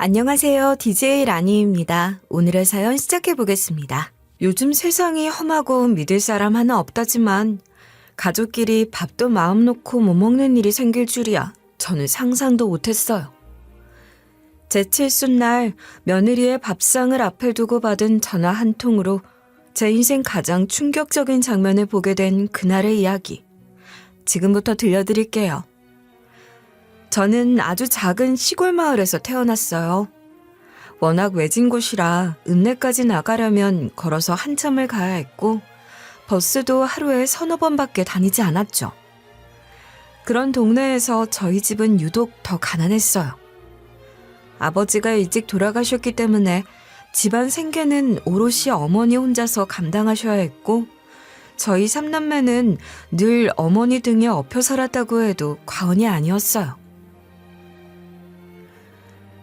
안녕하세요. DJ 라니입니다. 오늘의 사연 시작해 보겠습니다. 요즘 세상이 험하고 믿을 사람 하나 없다지만 가족끼리 밥도 마음 놓고 못 먹는 일이 생길 줄이야 저는 상상도 못했어요. 제 칠순날 며느리의 밥상을 앞에 두고 받은 전화 한 통으로 제 인생 가장 충격적인 장면을 보게 된 그날의 이야기. 지금부터 들려드릴게요. 저는 아주 작은 시골 마을에서 태어났어요. 워낙 외진 곳이라 읍내까지 나가려면 걸어서 한참을 가야 했고 버스도 하루에 서너 번밖에 다니지 않았죠. 그런 동네에서 저희 집은 유독 더 가난했어요. 아버지가 일찍 돌아가셨기 때문에 집안 생계는 오롯이 어머니 혼자서 감당하셔야 했고 저희 삼남매는 늘 어머니 등에 엎여 살았다고 해도 과언이 아니었어요.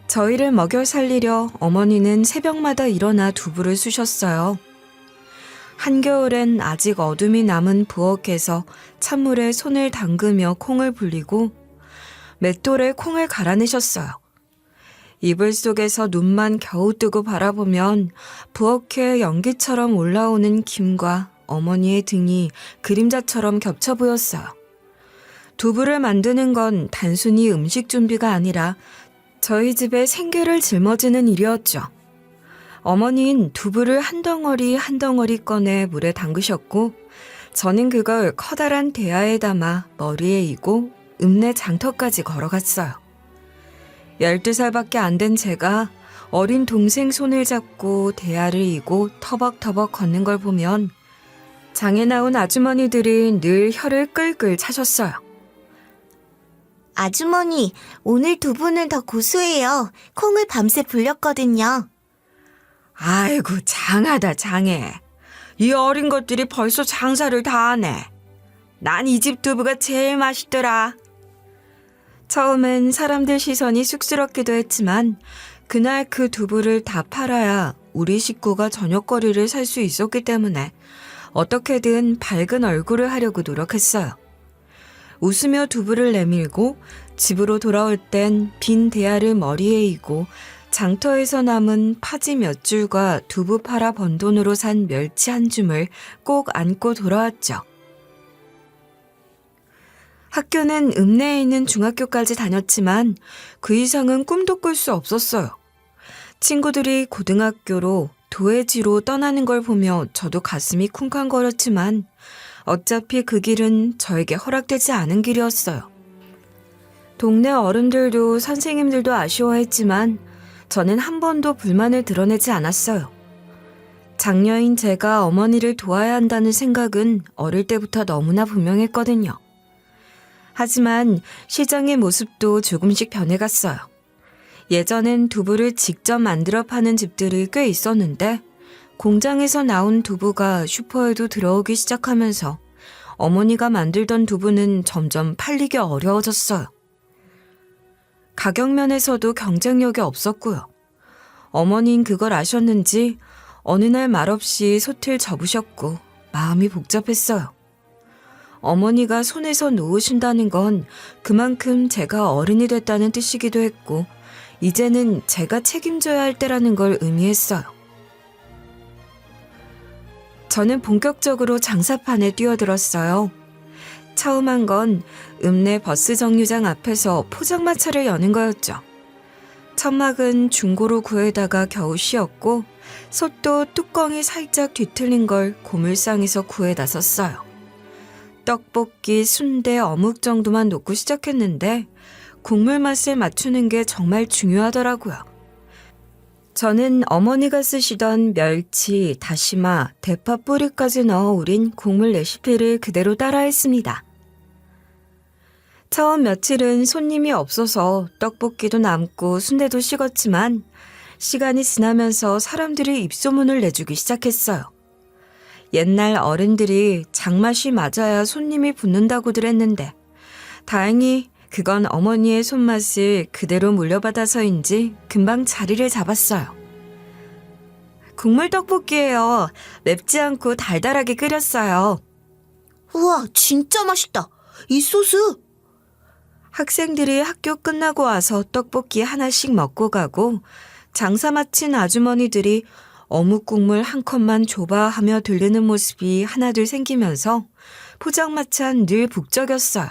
저희를 먹여 살리려 어머니는 새벽마다 일어나 두부를 쑤셨어요. 한겨울엔 아직 어둠이 남은 부엌에서 찬물에 손을 담그며 콩을 불리고 맷돌에 콩을 갈아내셨어요. 이불 속에서 눈만 겨우 뜨고 바라보면 부엌에 연기처럼 올라오는 김과 어머니의 등이 그림자처럼 겹쳐 보였어요. 두부를 만드는 건 단순히 음식 준비가 아니라 저희 집에 생계를 짊어지는 일이었죠. 어머니는 두부를 한 덩어리 한 덩어리 꺼내 물에 담그셨고 저는 그걸 커다란 대야에 담아 머리에 이고 읍내 장터까지 걸어갔어요. 12살밖에 안 된 제가 어린 동생 손을 잡고 대야를 이고 터벅터벅 걷는 걸 보면 장에 나온 아주머니들이 늘 혀를 끌끌 차셨어요. 아주머니, 오늘 두부는 더 고소해요. 콩을 밤새 불렸거든요. 아이고 장하다 장해. 이 어린 것들이 벌써 장사를 다 하네. 난 이 집 두부가 제일 맛있더라. 처음엔 사람들 시선이 쑥스럽기도 했지만 그날 그 두부를 다 팔아야 우리 식구가 저녁거리를 살 수 있었기 때문에 어떻게든 밝은 얼굴을 하려고 노력했어요. 웃으며 두부를 내밀고 집으로 돌아올 땐 빈 대야를 머리에 이고 장터에서 남은 파지 몇 줄과 두부 팔아 번 돈으로 산 멸치 한 줌을 꼭 안고 돌아왔죠. 학교는 읍내에 있는 중학교까지 다녔지만 그 이상은 꿈도 꿀 수 없었어요. 친구들이 고등학교로 도예지로 떠나는 걸 보며 저도 가슴이 쿵쾅거렸지만 어차피 그 길은 저에게 허락되지 않은 길이었어요. 동네 어른들도 선생님들도 아쉬워했지만 저는 한 번도 불만을 드러내지 않았어요. 장녀인 제가 어머니를 도와야 한다는 생각은 어릴 때부터 너무나 분명했거든요. 하지만 시장의 모습도 조금씩 변해갔어요. 예전엔 두부를 직접 만들어 파는 집들이 꽤 있었는데 공장에서 나온 두부가 슈퍼에도 들어오기 시작하면서 어머니가 만들던 두부는 점점 팔리기 어려워졌어요. 가격면에서도 경쟁력이 없었고요. 어머니는 그걸 아셨는지 어느 날 말없이 솥을 접으셨고 마음이 복잡했어요. 어머니가 손에서 놓으신다는 건 그만큼 제가 어른이 됐다는 뜻이기도 했고 이제는 제가 책임져야 할 때라는 걸 의미했어요. 저는 본격적으로 장사판에 뛰어들었어요. 처음 한 건 읍내 버스 정류장 앞에서 포장마차를 여는 거였죠. 천막은 중고로 구해다가 겨우 씌었고 솥도 뚜껑이 살짝 뒤틀린 걸 고물상에서 구해다 썼어요. 떡볶이, 순대, 어묵 정도만 놓고 시작했는데 국물 맛을 맞추는 게 정말 중요하더라고요. 저는 어머니가 쓰시던 멸치, 다시마, 대파 뿌리까지 넣어 우린 국물 레시피를 그대로 따라했습니다. 처음 며칠은 손님이 없어서 떡볶이도 남고 순대도 식었지만 시간이 지나면서 사람들이 입소문을 내주기 시작했어요. 옛날 어른들이 장맛이 맞아야 손님이 붙는다고들 했는데 다행히 그건 어머니의 손맛을 그대로 물려받아서인지 금방 자리를 잡았어요. 국물 떡볶이예요. 맵지 않고 달달하게 끓였어요. 우와, 진짜 맛있다. 이 소스. 학생들이 학교 끝나고 와서 떡볶이 하나씩 먹고 가고 장사 마친 아주머니들이 어묵 국물 한 컵만 줘봐 하며 들르는 모습이 하나둘 생기면서 포장마차는 늘 북적였어요.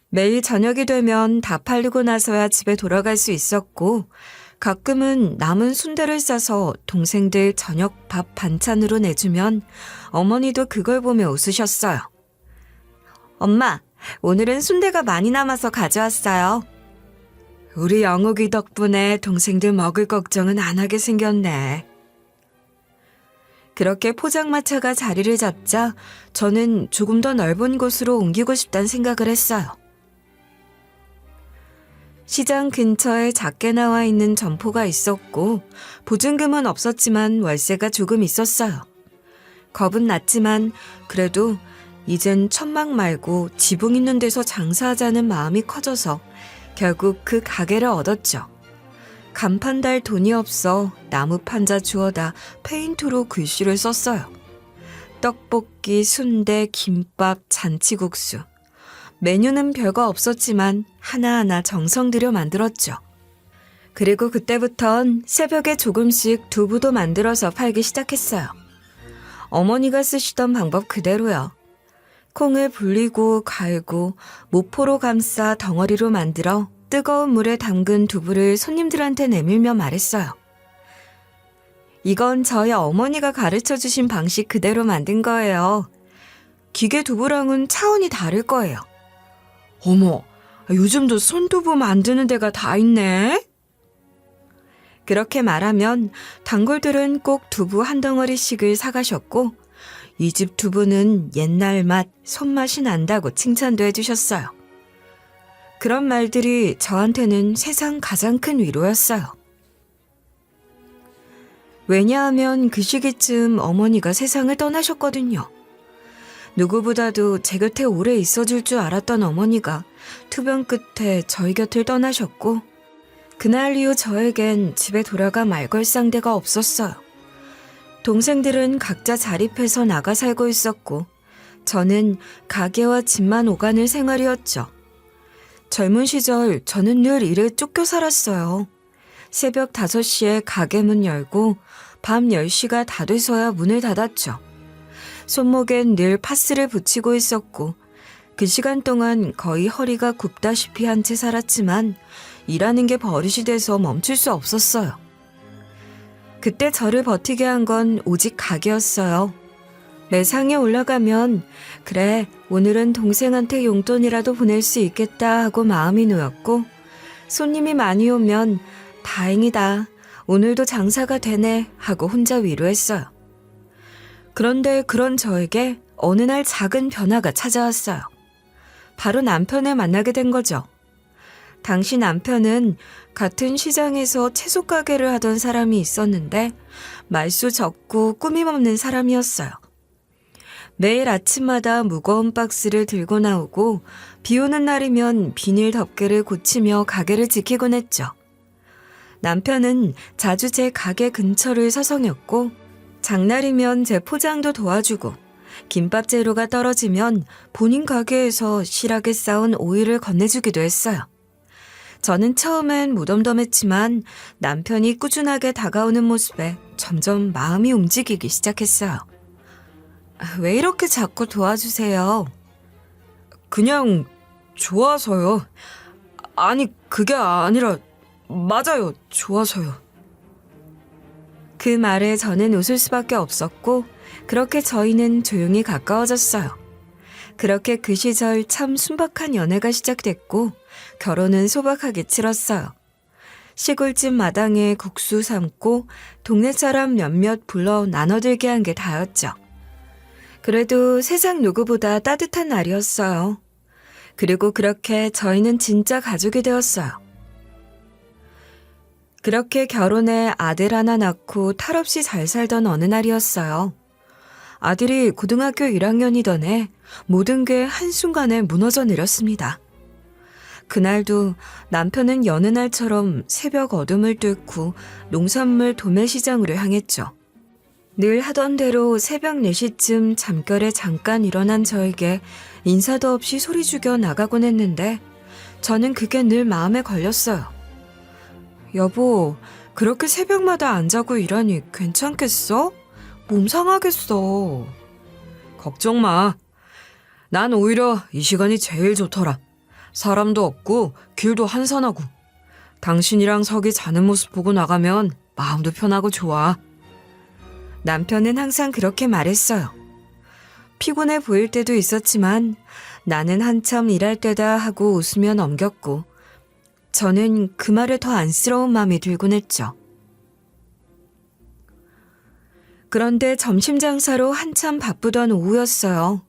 매일 저녁이 되면 다 팔리고 나서야 집에 돌아갈 수 있었고 가끔은 남은 순대를 싸서 동생들 저녁 밥 반찬으로 내주면 어머니도 그걸 보며 웃으셨어요. 엄마, 오늘은 순대가 많이 남아서 가져왔어요. 우리 영욱이 덕분에 동생들 먹을 걱정은 안 하게 생겼네. 그렇게 포장마차가 자리를 잡자 저는 조금 더 넓은 곳으로 옮기고 싶다는 생각을 했어요. 시장 근처에 작게 나와 있는 점포가 있었고 보증금은 없었지만 월세가 조금 있었어요. 겁은 났지만 그래도 이젠 천막 말고 지붕 있는 데서 장사하자는 마음이 커져서 결국 그 가게를 얻었죠. 간판 달 돈이 없어 나무 판자 주워다 페인트로 글씨를 썼어요. 떡볶이, 순대, 김밥, 잔치국수. 메뉴는 별거 없었지만 하나하나 정성 들여 만들었죠. 그리고 그때부턴 새벽에 조금씩 두부도 만들어서 팔기 시작했어요. 어머니가 쓰시던 방법 그대로요. 콩을 불리고 갈고 모포로 감싸 덩어리로 만들어 뜨거운 물에 담근 두부를 손님들한테 내밀며 말했어요. 이건 저희 어머니가 가르쳐 주신 방식 그대로 만든 거예요. 기계 두부랑은 차원이 다를 거예요. 어머, 요즘도 손두부 만드는 데가 다 있네? 그렇게 말하면 단골들은 꼭 두부 한 덩어리씩을 사가셨고 이 집 두부는 옛날 맛, 손맛이 난다고 칭찬도 해주셨어요. 그런 말들이 저한테는 세상 가장 큰 위로였어요. 왜냐하면 그 시기쯤 어머니가 세상을 떠나셨거든요. 누구보다도 제 곁에 오래 있어줄 줄 알았던 어머니가 투병 끝에 저희 곁을 떠나셨고 그날 이후 저에겐 집에 돌아가 말걸상대가 없었어요. 동생들은 각자 자립해서 나가 살고 있었고 저는 가게와 집만 오가는 생활이었죠. 젊은 시절 저는 늘 일에 쫓겨 살았어요. 새벽 5시에 가게 문 열고 밤 10시가 다 돼서야 문을 닫았죠. 손목엔 늘 파스를 붙이고 있었고 그 시간 동안 거의 허리가 굽다시피 한 채 살았지만 일하는 게 버릇이 돼서 멈출 수 없었어요. 그때 저를 버티게 한 건 오직 가게였어요. 매상에 올라가면 그래 오늘은 동생한테 용돈이라도 보낼 수 있겠다 하고 마음이 놓였고 손님이 많이 오면 다행이다 오늘도 장사가 되네 하고 혼자 위로했어요. 그런데 그런 저에게 어느 날 작은 변화가 찾아왔어요. 바로 남편을 만나게 된 거죠. 당시 남편은 같은 시장에서 채소 가게를 하던 사람이 있었는데 말수 적고 꾸밈 없는 사람이었어요. 매일 아침마다 무거운 박스를 들고 나오고 비 오는 날이면 비닐 덮개를 고치며 가게를 지키곤 했죠. 남편은 자주 제 가게 근처를 서성였고 장날이면 제 포장도 도와주고 김밥 재료가 떨어지면 본인 가게에서 실하게 쌓은 오이를 건네주기도 했어요. 저는 처음엔 무덤덤했지만 남편이 꾸준하게 다가오는 모습에 점점 마음이 움직이기 시작했어요. 왜 이렇게 자꾸 도와주세요? 그냥 좋아서요. 아니 그게 아니라 맞아요. 좋아서요. 그 말에 저는 웃을 수밖에 없었고 그렇게 저희는 조용히 가까워졌어요. 그렇게 그 시절 참 순박한 연애가 시작됐고 결혼은 소박하게 치렀어요. 시골집 마당에 국수 삶고 동네 사람 몇몇 불러 나눠들게 한 게 다였죠. 그래도 세상 누구보다 따뜻한 날이었어요. 그리고 그렇게 저희는 진짜 가족이 되었어요. 그렇게 결혼해 아들 하나 낳고 탈없이 잘 살던 어느 날이었어요. 아들이 고등학교 1학년이던 해 모든 게 한순간에 무너져 내렸습니다. 그날도 남편은 여느 날처럼 새벽 어둠을 뚫고 농산물 도매시장으로 향했죠. 늘 하던 대로 새벽 4시쯤 잠결에 잠깐 일어난 저에게 인사도 없이 소리 죽여 나가곤 했는데 저는 그게 늘 마음에 걸렸어요. 여보, 그렇게 새벽마다 안 자고 일하니 괜찮겠어? 몸 상하겠어. 걱정 마. 난 오히려 이 시간이 제일 좋더라. 사람도 없고 길도 한산하고. 당신이랑 석이 자는 모습 보고 나가면 마음도 편하고 좋아. 남편은 항상 그렇게 말했어요. 피곤해 보일 때도 있었지만 나는 한참 일할 때다 하고 웃으며 넘겼고 저는 그 말에 더 안쓰러운 마음이 들곤 했죠. 그런데 점심 장사로 한참 바쁘던 오후였어요.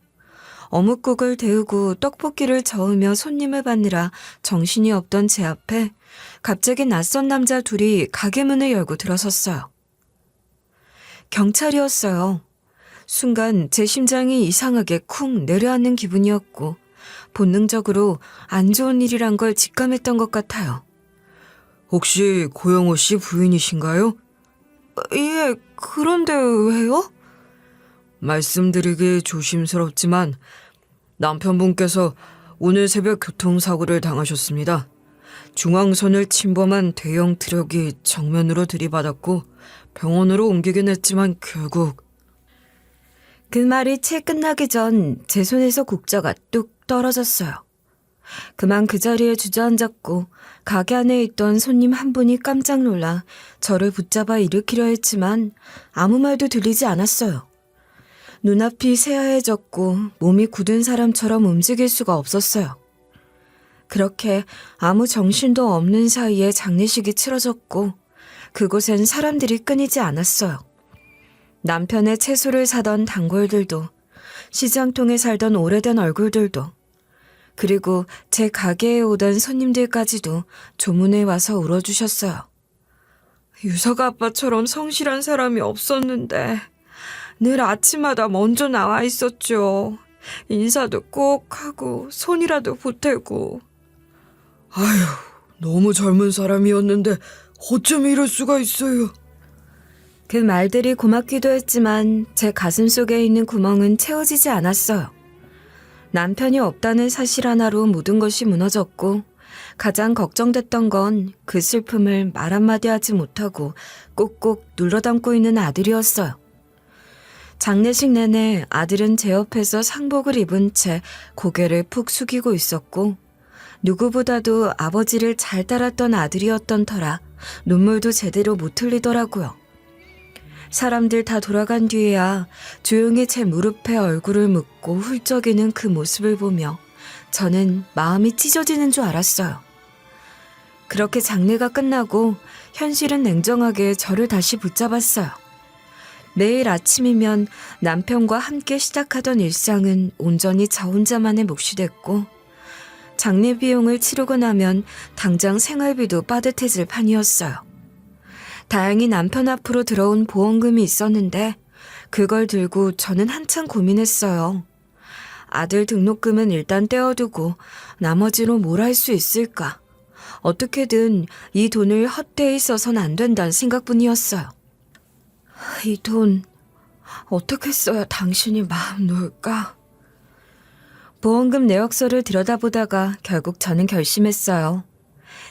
어묵국을 데우고 떡볶이를 저으며 손님을 받느라 정신이 없던 제 앞에 갑자기 낯선 남자 둘이 가게 문을 열고 들어섰어요. 경찰이었어요. 순간 제 심장이 이상하게 쿵 내려앉는 기분이었고 본능적으로 안 좋은 일이란 걸 직감했던 것 같아요. 혹시 고영호 씨 부인이신가요? 예, 그런데 왜요? 말씀드리기 조심스럽지만 남편분께서 오늘 새벽 교통사고를 당하셨습니다. 중앙선을 침범한 대형 트럭이 정면으로 들이받았고 병원으로 옮기긴 했지만 결국 그 말이 채 끝나기 전 제 손에서 국자가 뚝 떨어졌어요. 그만 그 자리에 주저앉았고 가게 안에 있던 손님 한 분이 깜짝 놀라 저를 붙잡아 일으키려 했지만 아무 말도 들리지 않았어요. 눈앞이 새하얘졌고 몸이 굳은 사람처럼 움직일 수가 없었어요. 그렇게 아무 정신도 없는 사이에 장례식이 치러졌고 그곳엔 사람들이 끊이지 않았어요. 남편의 채소를 사던 단골들도 시장통에 살던 오래된 얼굴들도 그리고 제 가게에 오던 손님들까지도 조문에 와서 울어주셨어요. 유서가 아빠처럼 성실한 사람이 없었는데 늘 아침마다 먼저 나와 있었죠. 인사도 꼭 하고 손이라도 보태고. 아휴, 너무 젊은 사람이었는데 어쩜 이럴 수가 있어요. 그 말들이 고맙기도 했지만 제 가슴 속에 있는 구멍은 채워지지 않았어요. 남편이 없다는 사실 하나로 모든 것이 무너졌고 가장 걱정됐던 건 그 슬픔을 말 한마디 하지 못하고 꼭꼭 눌러담고 있는 아들이었어요. 장례식 내내 아들은 제 옆에서 상복을 입은 채 고개를 푹 숙이고 있었고 누구보다도 아버지를 잘 따랐던 아들이었던 터라 눈물도 제대로 못 흘리더라고요. 사람들 다 돌아간 뒤에야 조용히 제 무릎에 얼굴을 묻고 훌쩍이는 그 모습을 보며 저는 마음이 찢어지는 줄 알았어요. 그렇게 장례가 끝나고 현실은 냉정하게 저를 다시 붙잡았어요. 매일 아침이면 남편과 함께 시작하던 일상은 온전히 저 혼자만의 몫이 됐고 장례 비용을 치르고 나면 당장 생활비도 빠듯해질 판이었어요. 다행히 남편 앞으로 들어온 보험금이 있었는데 그걸 들고 저는 한참 고민했어요. 아들 등록금은 일단 떼어두고 나머지로 뭘 할 수 있을까? 어떻게든 이 돈을 헛되이 써선 안 된다는 생각뿐이었어요. 이 돈 어떻게 써야 당신이 마음 놓을까? 보험금 내역서를 들여다보다가 결국 저는 결심했어요.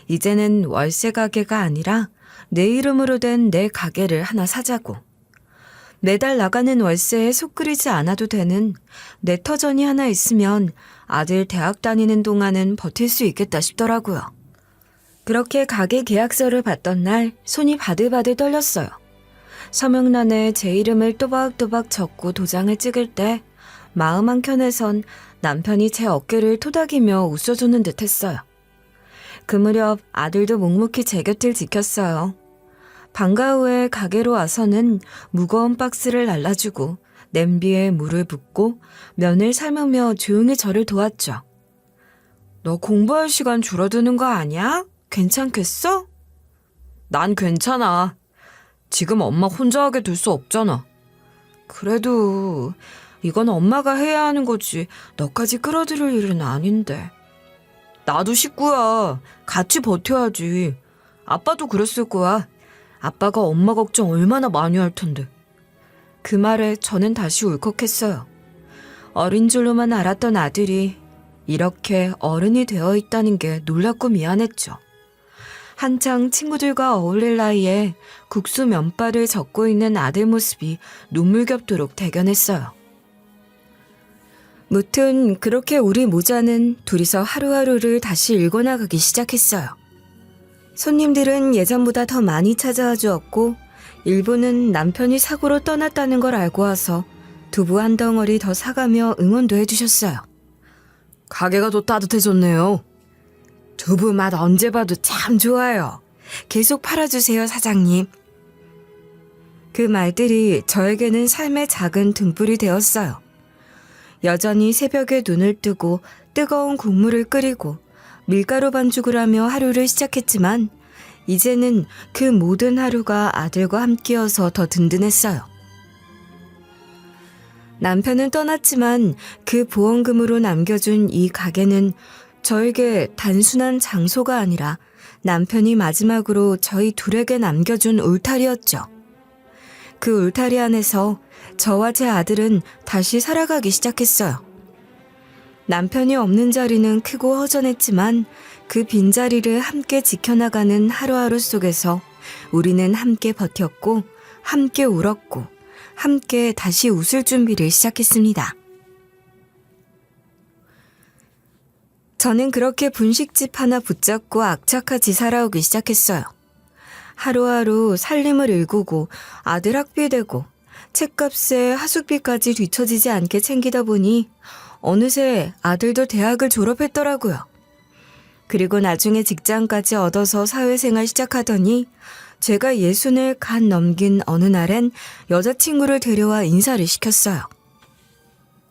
이제는 월세 가게가 아니라 내 이름으로 된 내 가게를 하나 사자고. 매달 나가는 월세에 속 끓이지 않아도 되는 내 터전이 하나 있으면 아들 대학 다니는 동안은 버틸 수 있겠다 싶더라고요. 그렇게 가게 계약서를 받던 날 손이 바들바들 떨렸어요. 서명란에 제 이름을 또박또박 적고 도장을 찍을 때 마음 한켠에선 남편이 제 어깨를 토닥이며 웃어주는 듯 했어요. 그 무렵 아들도 묵묵히 제 곁을 지켰어요. 방과 후에 가게로 와서는 무거운 박스를 날라주고 냄비에 물을 붓고 면을 삶으며 조용히 저를 도왔죠. 너 공부할 시간 줄어드는 거 아니야? 괜찮겠어? 난 괜찮아. 지금 엄마 혼자 하게 둘 수 없잖아. 그래도 이건 엄마가 해야 하는 거지 너까지 끌어들일 일은 아닌데. 나도 식구야. 같이 버텨야지. 아빠도 그랬을 거야. 아빠가 엄마 걱정 얼마나 많이 할 텐데. 그 말에 저는 다시 울컥했어요. 어린 줄로만 알았던 아들이 이렇게 어른이 되어 있다는 게 놀랍고 미안했죠. 한창 친구들과 어울릴 나이에 국수 면발을 적고 있는 아들 모습이 눈물겹도록 대견했어요. 무튼 그렇게 우리 모자는 둘이서 하루하루를 다시 읽어나가기 시작했어요. 손님들은 예전보다 더 많이 찾아와 주었고 일부는 남편이 사고로 떠났다는 걸 알고 와서 두부 한 덩어리 더 사가며 응원도 해주셨어요. 가게가 더 따뜻해졌네요. 두부 맛 언제 봐도 참 좋아요. 계속 팔아주세요, 사장님. 그 말들이 저에게는 삶의 작은 등불이 되었어요. 여전히 새벽에 눈을 뜨고 뜨거운 국물을 끓이고 밀가루 반죽을 하며 하루를 시작했지만 이제는 그 모든 하루가 아들과 함께여서 더 든든했어요. 남편은 떠났지만 그 보험금으로 남겨준 이 가게는 저에게 단순한 장소가 아니라 남편이 마지막으로 저희 둘에게 남겨준 울타리였죠. 그 울타리 안에서 저와 제 아들은 다시 살아가기 시작했어요. 남편이 없는 자리는 크고 허전했지만 그 빈자리를 함께 지켜나가는 하루하루 속에서 우리는 함께 버텼고 함께 울었고 함께 다시 웃을 준비를 시작했습니다. 저는 그렇게 분식집 하나 붙잡고 악착같이 살아오기 시작했어요. 하루하루 살림을 일구고 아들 학비 대고 책값에 하숙비까지 뒤처지지 않게 챙기다 보니 어느새 아들도 대학을 졸업했더라고요. 그리고 나중에 직장까지 얻어서 사회생활 시작하더니 제가 60을 간 넘긴 어느 날엔 여자친구를 데려와 인사를 시켰어요.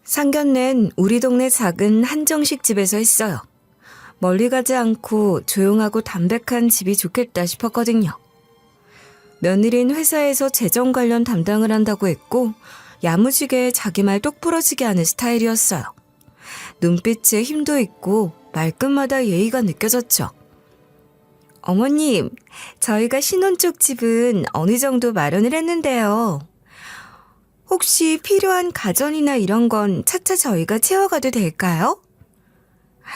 상견례는 우리 동네 작은 한정식 집에서 했어요. 멀리 가지 않고 조용하고 담백한 집이 좋겠다 싶었거든요. 며느리는 회사에서 재정 관련 담당을 한다고 했고 야무지게 자기 말 똑부러지게 하는 스타일이었어요. 눈빛에 힘도 있고 말끝마다 예의가 느껴졌죠. 어머님, 저희가 신혼 쪽 집은 어느 정도 마련을 했는데요. 혹시 필요한 가전이나 이런 건 차차 저희가 채워가도 될까요?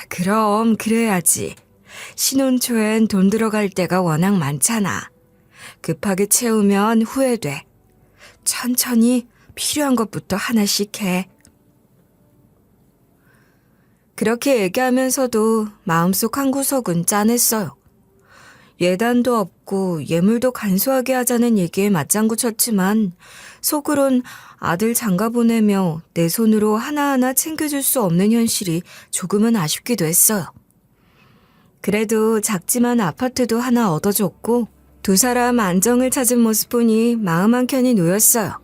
그럼 그래야지. 신혼 초엔 돈 들어갈 때가 워낙 많잖아. 급하게 채우면 후회돼. 천천히 필요한 것부터 하나씩 해. 그렇게 얘기하면서도 마음속 한구석은 짠했어요. 예단도 없고 예물도 간소하게 하자는 얘기에 맞장구 쳤지만 속으론 아들 장가 보내며 내 손으로 하나하나 챙겨줄 수 없는 현실이 조금은 아쉽기도 했어요. 그래도 작지만 아파트도 하나 얻어줬고 두 사람 안정을 찾은 모습 보니 마음 한켠이 놓였어요.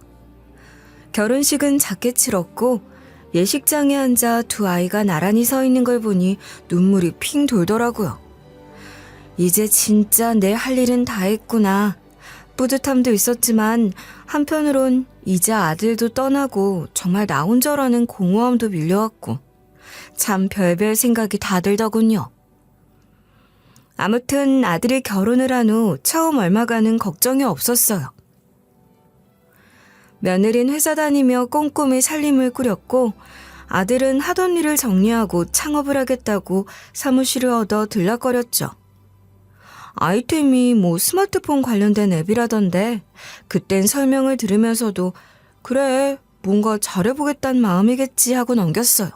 결혼식은 작게 치렀고 예식장에 앉아 두 아이가 나란히 서 있는 걸 보니 눈물이 핑 돌더라고요. 이제 진짜 내 할 일은 다 했구나. 뿌듯함도 있었지만 한편으론 이제 아들도 떠나고 정말 나 혼자라는 공허함도 밀려왔고 참 별별 생각이 다 들더군요. 아무튼 아들이 결혼을 한 후 처음 얼마간은 걱정이 없었어요. 며느리는 회사 다니며 꼼꼼히 살림을 꾸렸고 아들은 하던 일을 정리하고 창업을 하겠다고 사무실을 얻어 들락거렸죠. 아이템이 스마트폰 관련된 앱이라던데 그땐 설명을 들으면서도 그래 뭔가 잘해보겠다는 마음이겠지 하고 넘겼어요.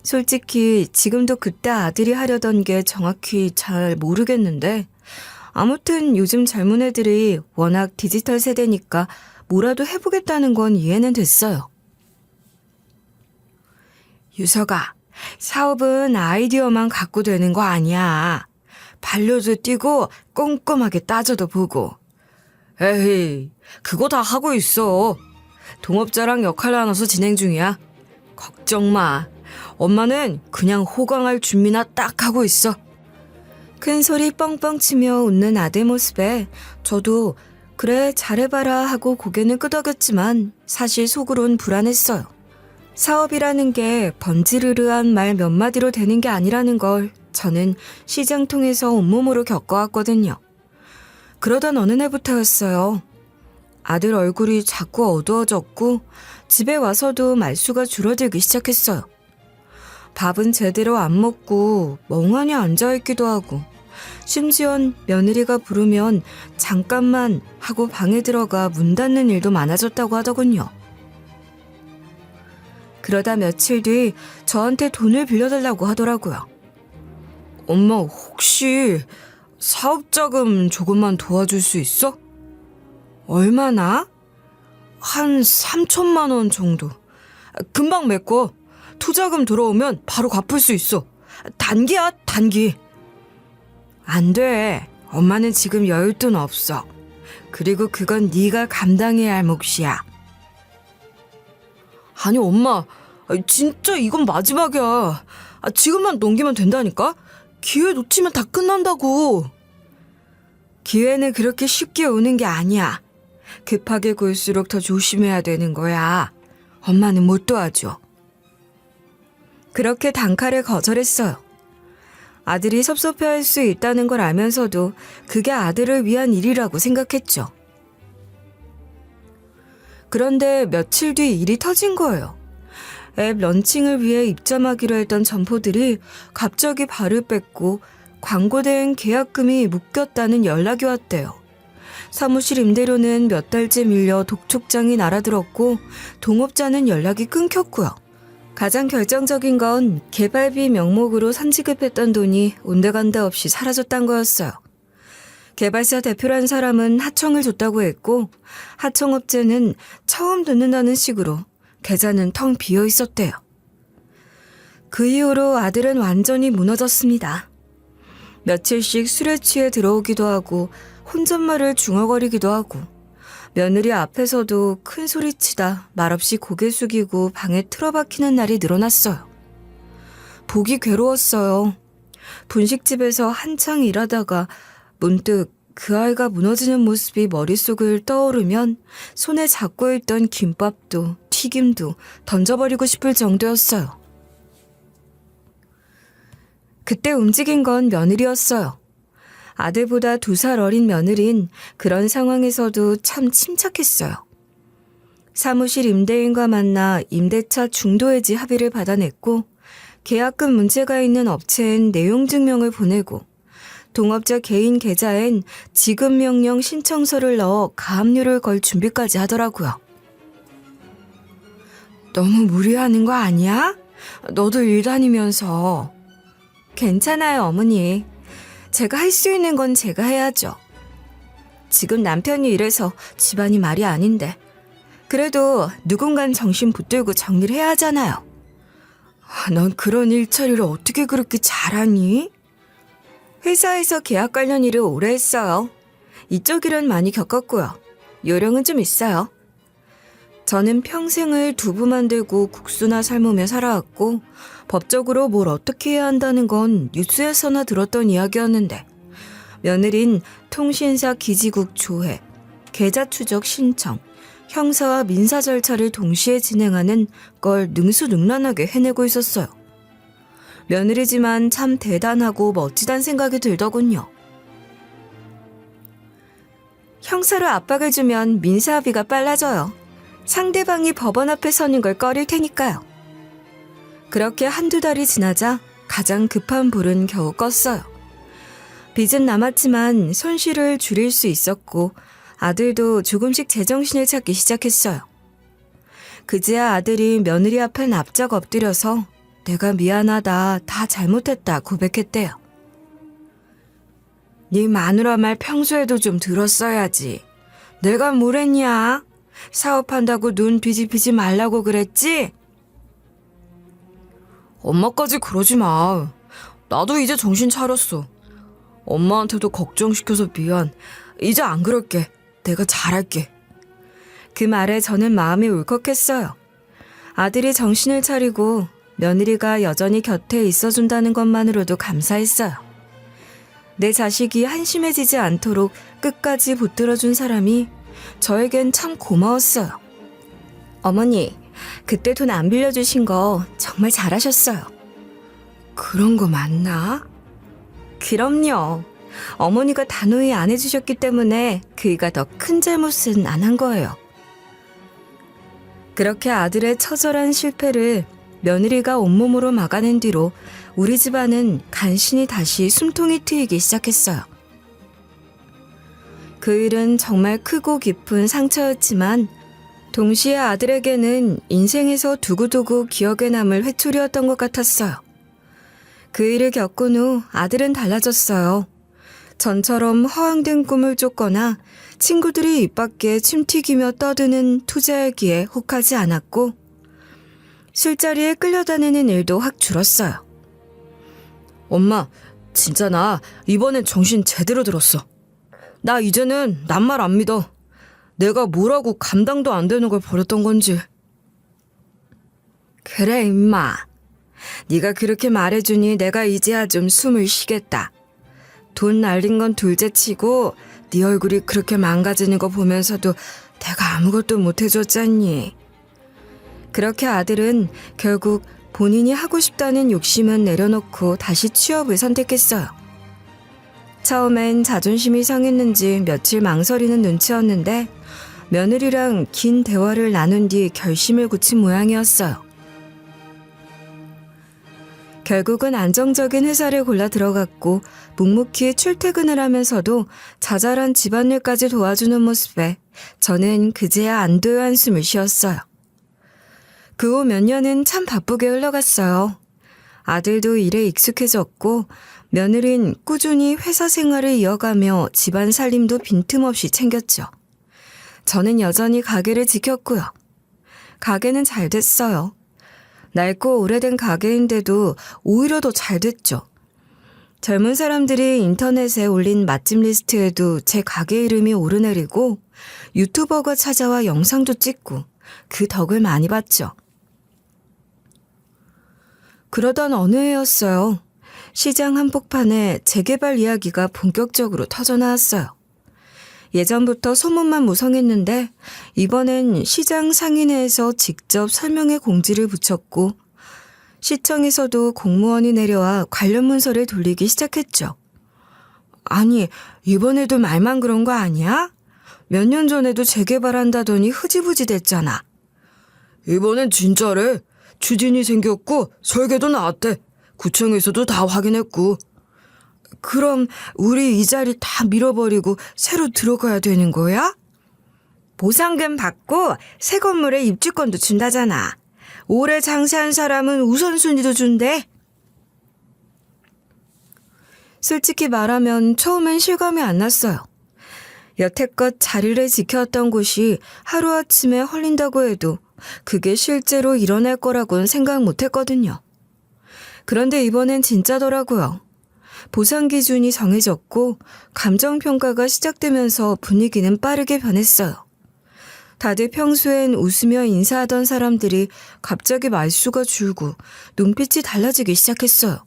솔직히 지금도 그때 아들이 하려던 게 정확히 잘 모르겠는데 아무튼 요즘 젊은 애들이 워낙 디지털 세대니까 뭐라도 해보겠다는 건 이해는 됐어요. 유서가, 사업은 아이디어만 갖고 되는 거 아니야. 발로도 뛰고 꼼꼼하게 따져도 보고. 에이, 그거 다 하고 있어. 동업자랑 역할 나눠서 진행 중이야. 걱정 마. 엄마는 그냥 호강할 준비나 딱 하고 있어. 큰 소리 뻥뻥 치며 웃는 아들 모습에 저도 그래 잘해봐라 하고 고개는 끄덕였지만 사실 속으론 불안했어요. 사업이라는 게 번지르르한 말 몇 마디로 되는 게 아니라는 걸 저는 시장 통해서 온몸으로 겪어왔거든요. 그러던 어느 날부터였어요. 아들 얼굴이 자꾸 어두워졌고 집에 와서도 말수가 줄어들기 시작했어요. 밥은 제대로 안 먹고 멍하니 앉아있기도 하고 심지언 며느리가 부르면 잠깐만 하고 방에 들어가 문 닫는 일도 많아졌다고 하더군요. 그러다 며칠 뒤 저한테 돈을 빌려달라고 하더라고요. 엄마 혹시 사업자금 조금만 도와줄 수 있어? 얼마나? 한 3천만 원 정도. 금방 메꿔. 투자금 들어오면 바로 갚을 수 있어. 단기야, 단기. 안 돼. 엄마는 지금 여윳돈 없어. 그리고 그건 네가 감당해야 할 몫이야. 아니 엄마, 진짜 이건 마지막이야. 지금만 넘기면 된다니까? 기회 놓치면 다 끝난다고. 기회는 그렇게 쉽게 오는 게 아니야. 급하게 굴수록 더 조심해야 되는 거야. 엄마는 못 도와줘. 그렇게 단칼에 거절했어요. 아들이 섭섭해할 수 있다는 걸 알면서도 그게 아들을 위한 일이라고 생각했죠. 그런데 며칠 뒤 일이 터진 거예요. 앱 런칭을 위해 입점하기로 했던 점포들이 갑자기 발을 뺐고 광고된 계약금이 묶였다는 연락이 왔대요. 사무실 임대료는 몇 달째 밀려 독촉장이 날아들었고 동업자는 연락이 끊겼고요. 가장 결정적인 건 개발비 명목으로 선지급했던 돈이 온데간데 없이 사라졌단 거였어요. 개발사 대표란 사람은 하청을 줬다고 했고 하청업체는 처음 듣는다는 식으로 계좌는 텅 비어 있었대요. 그 이후로 아들은 완전히 무너졌습니다. 며칠씩 술에 취해 들어오기도 하고 혼잣말을 중얼거리기도 하고 며느리 앞에서도 큰 소리치다 말없이 고개 숙이고 방에 틀어박히는 날이 늘어났어요. 보기 괴로웠어요. 분식집에서 한창 일하다가 문득 그 아이가 무너지는 모습이 머릿속을 떠오르면 손에 잡고 있던 김밥도 튀김도 던져버리고 싶을 정도였어요. 그때 움직인 건 며느리였어요. 아들보다 2살 어린 며느린 그런 상황에서도 참 침착했어요. 사무실 임대인과 만나 임대차 중도해지 합의를 받아냈고 계약금 문제가 있는 업체엔 내용 증명을 보내고 동업자 개인 계좌엔 지급 명령 신청서를 넣어 가압류를 걸 준비까지 하더라고요. 너무 무리하는 거 아니야? 너도 일 다니면서. 괜찮아요, 어머니. 제가 할 수 있는 건 제가 해야죠. 지금 남편이 이래서 집안이 말이 아닌데. 그래도 누군간 정신 붙들고 정리를 해야 하잖아요. 넌 그런 일처리를 어떻게 그렇게 잘하니? 회사에서 계약 관련 일을 오래 했어요. 이쪽 일은 많이 겪었고요. 요령은 좀 있어요. 저는 평생을 두부 만들고 국수나 삶으며 살아왔고 법적으로 뭘 어떻게 해야 한다는 건 뉴스에서나 들었던 이야기였는데 며느린 통신사 기지국 조회, 계좌 추적 신청, 형사와 민사 절차를 동시에 진행하는 걸 능수능란하게 해내고 있었어요. 며느리지만 참 대단하고 멋지단 생각이 들더군요. 형사로 압박을 주면 민사합의가 빨라져요. 상대방이 법원 앞에 서는 걸 꺼릴 테니까요. 그렇게 1-2달이 지나자 가장 급한 불은 겨우 껐어요. 빚은 남았지만 손실을 줄일 수 있었고 아들도 조금씩 제정신을 찾기 시작했어요. 그제야 아들이 며느리 앞에 납작 엎드려서 내가 미안하다, 다 잘못했다 고백했대요. 네 마누라 말 평소에도 좀 들었어야지. 내가 뭘 했냐? 사업한다고 눈 뒤집히지 말라고 그랬지? 엄마까지 그러지 마. 나도 이제 정신 차렸어. 엄마한테도 걱정시켜서 미안. 이제 안 그럴게. 내가 잘할게. 그 말에 저는 마음이 울컥했어요. 아들이 정신을 차리고 며느리가 여전히 곁에 있어준다는 것만으로도 감사했어요. 내 자식이 한심해지지 않도록 끝까지 붙들어준 사람이 저에겐 참 고마웠어요. 어머니, 그때 돈 안 빌려주신 거 정말 잘하셨어요. 그런 거 맞나? 그럼요. 어머니가 단호히 안 해주셨기 때문에 그이가 더 큰 잘못은 안 한 거예요. 그렇게 아들의 처절한 실패를 며느리가 온몸으로 막아낸 뒤로 우리 집안은 간신히 다시 숨통이 트이기 시작했어요. 그 일은 정말 크고 깊은 상처였지만 동시에 아들에게는 인생에서 두고두고 기억에 남을 회초리였던 것 같았어요. 그 일을 겪은 후 아들은 달라졌어요. 전처럼 허황된 꿈을 쫓거나 친구들이 입 밖에 침 튀기며 떠드는 투자일기에 혹하지 않았고 술자리에 끌려다니는 일도 확 줄었어요. 엄마, 진짜 나 이번엔 정신 제대로 들었어. 나 이제는 남 말 안 믿어. 내가 뭐라고 감당도 안 되는 걸 버렸던 건지. 그래 임마. 네가 그렇게 말해주니 내가 이제야 좀 숨을 쉬겠다. 돈 날린 건 둘째치고 네 얼굴이 그렇게 망가지는 거 보면서도 내가 아무것도 못 해줬잖니. 그렇게 아들은 결국 본인이 하고 싶다는 욕심은 내려놓고 다시 취업을 선택했어요. 처음엔 자존심이 상했는지 며칠 망설이는 눈치였는데 며느리랑 긴 대화를 나눈 뒤 결심을 굳힌 모양이었어요. 결국은 안정적인 회사를 골라 들어갔고 묵묵히 출퇴근을 하면서도 자잘한 집안일까지 도와주는 모습에 저는 그제야 안도의 한숨을 쉬었어요. 그 후 몇 년은 참 바쁘게 흘러갔어요. 아들도 일에 익숙해졌고 며느린 꾸준히 회사 생활을 이어가며 집안 살림도 빈틈없이 챙겼죠. 저는 여전히 가게를 지켰고요. 가게는 잘 됐어요. 낡고 오래된 가게인데도 오히려 더 잘 됐죠. 젊은 사람들이 인터넷에 올린 맛집 리스트에도 제 가게 이름이 오르내리고 유튜버가 찾아와 영상도 찍고 그 덕을 많이 봤죠. 그러던 어느 해였어요. 시장 한복판에 재개발 이야기가 본격적으로 터져나왔어요. 예전부터 소문만 무성했는데 이번엔 시장 상인회에서 직접 설명회 공지를 붙였고 시청에서도 공무원이 내려와 관련 문서를 돌리기 시작했죠. 아니, 이번에도 말만 그런 거 아니야? 몇 년 전에도 재개발한다더니 흐지부지 됐잖아. 이번엔 진짜래. 추진이 생겼고 설계도 나왔대. 구청에서도 다 확인했고. 그럼 우리 이 자리 다 밀어버리고 새로 들어가야 되는 거야? 보상금 받고 새 건물에 입주권도 준다잖아. 오래 장사한 사람은 우선순위도 준대. 솔직히 말하면 처음엔 실감이 안 났어요. 여태껏 자리를 지켜왔던 곳이 하루아침에 헐린다고 해도 그게 실제로 일어날 거라고는 생각 못했거든요. 그런데 이번엔 진짜더라고요. 보상 기준이 정해졌고 감정평가가 시작되면서 분위기는 빠르게 변했어요. 다들 평소엔 웃으며 인사하던 사람들이 갑자기 말수가 줄고 눈빛이 달라지기 시작했어요.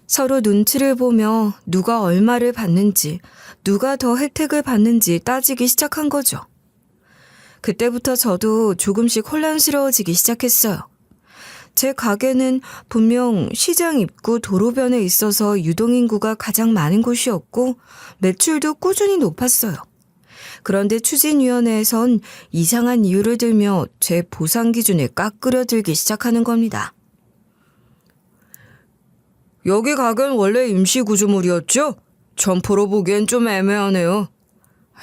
서로 눈치를 보며 누가 얼마를 받는지, 누가 더 혜택을 받는지 따지기 시작한 거죠. 그때부터 저도 조금씩 혼란스러워지기 시작했어요. 제 가게는 분명 시장 입구 도로변에 있어서 유동인구가 가장 많은 곳이었고 매출도 꾸준히 높았어요. 그런데 추진위원회에선 이상한 이유를 들며 제 보상 기준을 깎으려 들기 시작하는 겁니다. 여기 가게는 원래 임시구조물이었죠? 점포로 보기엔 좀 애매하네요.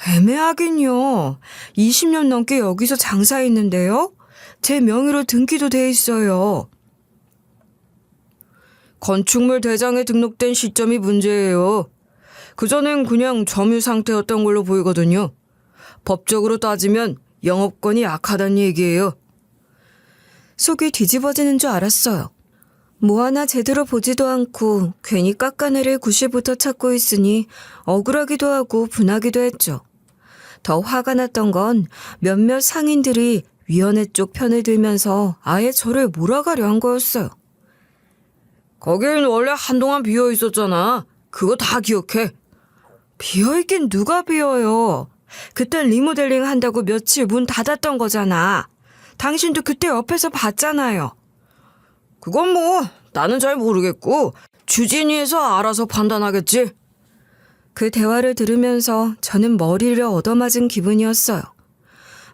애매하긴요. 20년 넘게 여기서 장사했는데요. 제 명의로 등기도 돼 있어요. 건축물 대장에 등록된 시점이 문제예요. 그전엔 그냥 점유 상태였던 걸로 보이거든요. 법적으로 따지면 영업권이 약하다는 얘기예요. 속이 뒤집어지는 줄 알았어요. 뭐 하나 제대로 보지도 않고 괜히 깎아내릴 구실부터 찾고 있으니 억울하기도 하고 분하기도 했죠. 더 화가 났던 건 몇몇 상인들이 위원회 쪽 편을 들면서 아예 저를 몰아가려 한 거였어요. 거기는 원래 한동안 비어 있었잖아. 그거 다 기억해. 비어있긴 누가 비어요. 그땐 리모델링 한다고 며칠 문 닫았던 거잖아. 당신도 그때 옆에서 봤잖아요. 그건 뭐 나는 잘 모르겠고 주진이에서 알아서 판단하겠지. 그 대화를 들으면서 저는 머리를 얻어맞은 기분이었어요.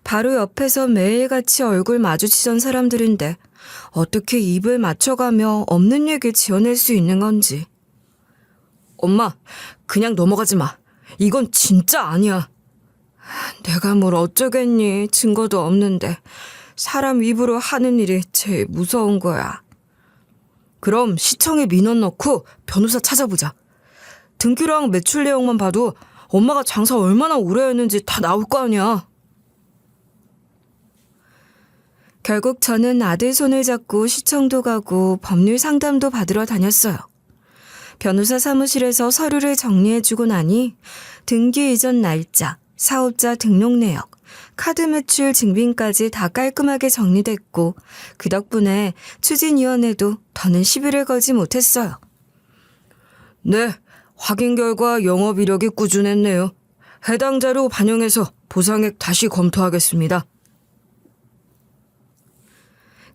바로 옆에서 매일같이 얼굴 마주치던 사람들인데 어떻게 입을 맞춰가며 없는 얘기 지어낼 수 있는 건지. 엄마, 그냥 넘어가지 마. 이건 진짜 아니야. 내가 뭘 어쩌겠니. 증거도 없는데 사람 입으로 하는 일이 제일 무서운 거야. 그럼 시청에 민원 넣고 변호사 찾아보자. 등기랑 매출 내용만 봐도 엄마가 장사 얼마나 오래 했는지 다 나올 거 아니야. 결국 저는 아들 손을 잡고 시청도 가고 법률 상담도 받으러 다녔어요. 변호사 사무실에서 서류를 정리해주고 나니 등기 이전 날짜, 사업자 등록 내역, 카드 매출 증빙까지 다 깔끔하게 정리됐고 그 덕분에 추진위원회도 더는 시비를 걸지 못했어요. 네, 확인 결과 영업 이력이 꾸준했네요. 해당 자료 반영해서 보상액 다시 검토하겠습니다.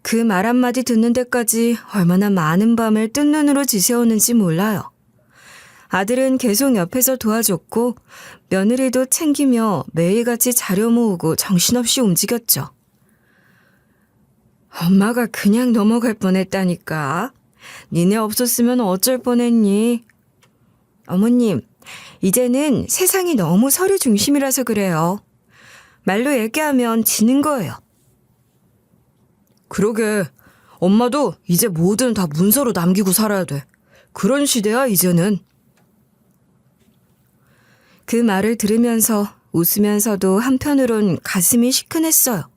그 말 한마디 듣는 데까지 얼마나 많은 밤을 뜬 눈으로 지새우는지 몰라요. 아들은 계속 옆에서 도와줬고 며느리도 챙기며 매일같이 자료 모으고 정신없이 움직였죠. 엄마가 그냥 넘어갈 뻔했다니까. 니네 없었으면 어쩔 뻔했니? 어머님, 이제는 세상이 너무 서류 중심이라서 그래요. 말로 얘기하면 지는 거예요. 그러게, 엄마도 이제 뭐든 다 문서로 남기고 살아야 돼. 그런 시대야, 이제는. 그 말을 들으면서 웃으면서도 한편으론 가슴이 시큰했어요.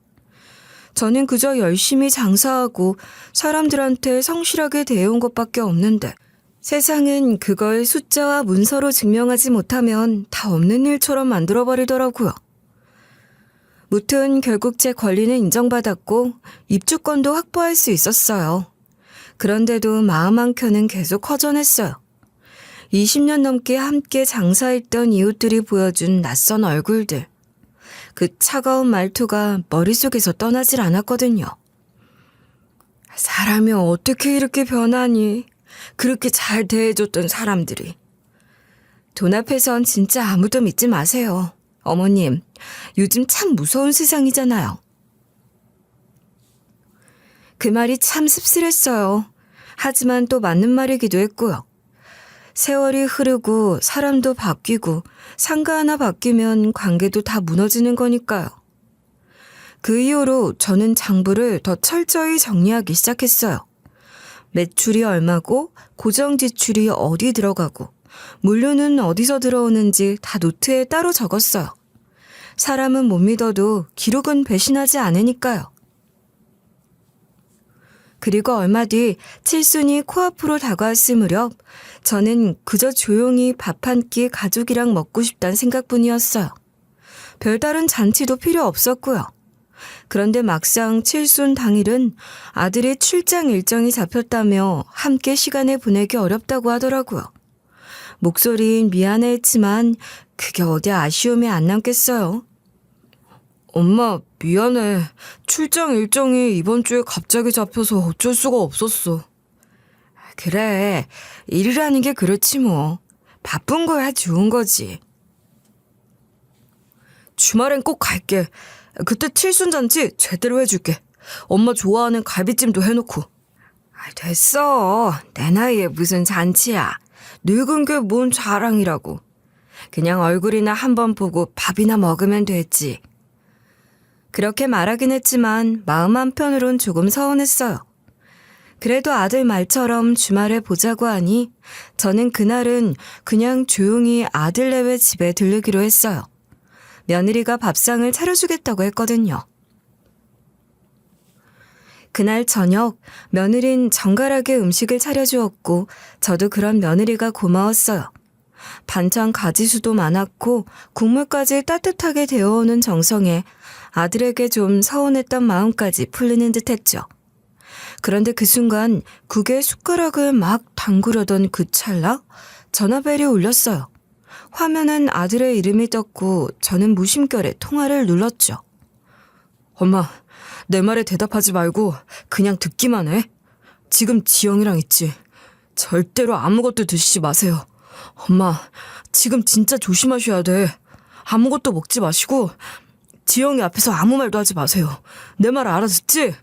저는 그저 열심히 장사하고 사람들한테 성실하게 대해온 것밖에 없는데 세상은 그걸 숫자와 문서로 증명하지 못하면 다 없는 일처럼 만들어버리더라고요. 무튼 결국 제 권리는 인정받았고 입주권도 확보할 수 있었어요. 그런데도 마음 한켠은 계속 허전했어요. 20년 넘게 함께 장사했던 이웃들이 보여준 낯선 얼굴들. 그 차가운 말투가 머릿속에서 떠나질 않았거든요. 사람이 어떻게 이렇게 변하니? 그렇게 잘 대해줬던 사람들이. 돈 앞에선 진짜 아무도 믿지 마세요. 어머님, 요즘 참 무서운 세상이잖아요. 그 말이 참 씁쓸했어요. 하지만 또 맞는 말이기도 했고요. 세월이 흐르고 사람도 바뀌고 상가 하나 바뀌면 관계도 다 무너지는 거니까요. 그 이후로 저는 장부를 더 철저히 정리하기 시작했어요. 매출이 얼마고 고정 지출이 어디 들어가고 물류는 어디서 들어오는지 다 노트에 따로 적었어요. 사람은 못 믿어도 기록은 배신하지 않으니까요. 그리고 얼마 뒤 칠순이 코앞으로 다가왔을 무렵 저는 그저 조용히 밥 한 끼 가족이랑 먹고 싶다는 생각뿐이었어요. 별다른 잔치도 필요 없었고요. 그런데 막상 칠순 당일은 아들의 출장 일정이 잡혔다며 함께 시간을 보내기 어렵다고 하더라고요. 목소리는 미안해했지만 그게 어디 아쉬움이 안 남겠어요. 엄마, 미안해. 출장 일정이 이번 주에 갑자기 잡혀서 어쩔 수가 없었어. 그래, 일이라는 게 그렇지 뭐. 바쁜 거야 좋은 거지. 주말엔 꼭 갈게. 그때 칠순잔치 제대로 해줄게. 엄마 좋아하는 갈비찜도 해놓고. 됐어. 내 나이에 무슨 잔치야. 늙은 게 뭔 자랑이라고. 그냥 얼굴이나 한번 보고 밥이나 먹으면 됐지. 그렇게 말하긴 했지만 마음 한편으론 조금 서운했어요. 그래도 아들 말처럼 주말에 보자고 하니 저는 그날은 그냥 조용히 아들네외 집에 들르기로 했어요. 며느리가 밥상을 차려주겠다고 했거든요. 그날 저녁 며느린 정갈하게 음식을 차려주었고 저도 그런 며느리가 고마웠어요. 반찬 가지수도 많았고 국물까지 따뜻하게 데워오는 정성에 아들에게 좀 서운했던 마음까지 풀리는 듯했죠. 그런데 그 순간 국에 숟가락을 막 담그려던 그 찰나 전화벨이 울렸어요. 화면엔 아들의 이름이 떴고 저는 무심결에 통화를 눌렀죠. 엄마, 내 말에 대답하지 말고 그냥 듣기만 해. 지금 지영이랑 있지. 절대로 아무것도 드시지 마세요. 엄마, 지금 진짜 조심하셔야 돼. 아무것도 먹지 마시고 지영이 앞에서 아무 말도 하지 마세요. 내 말 알아듣지?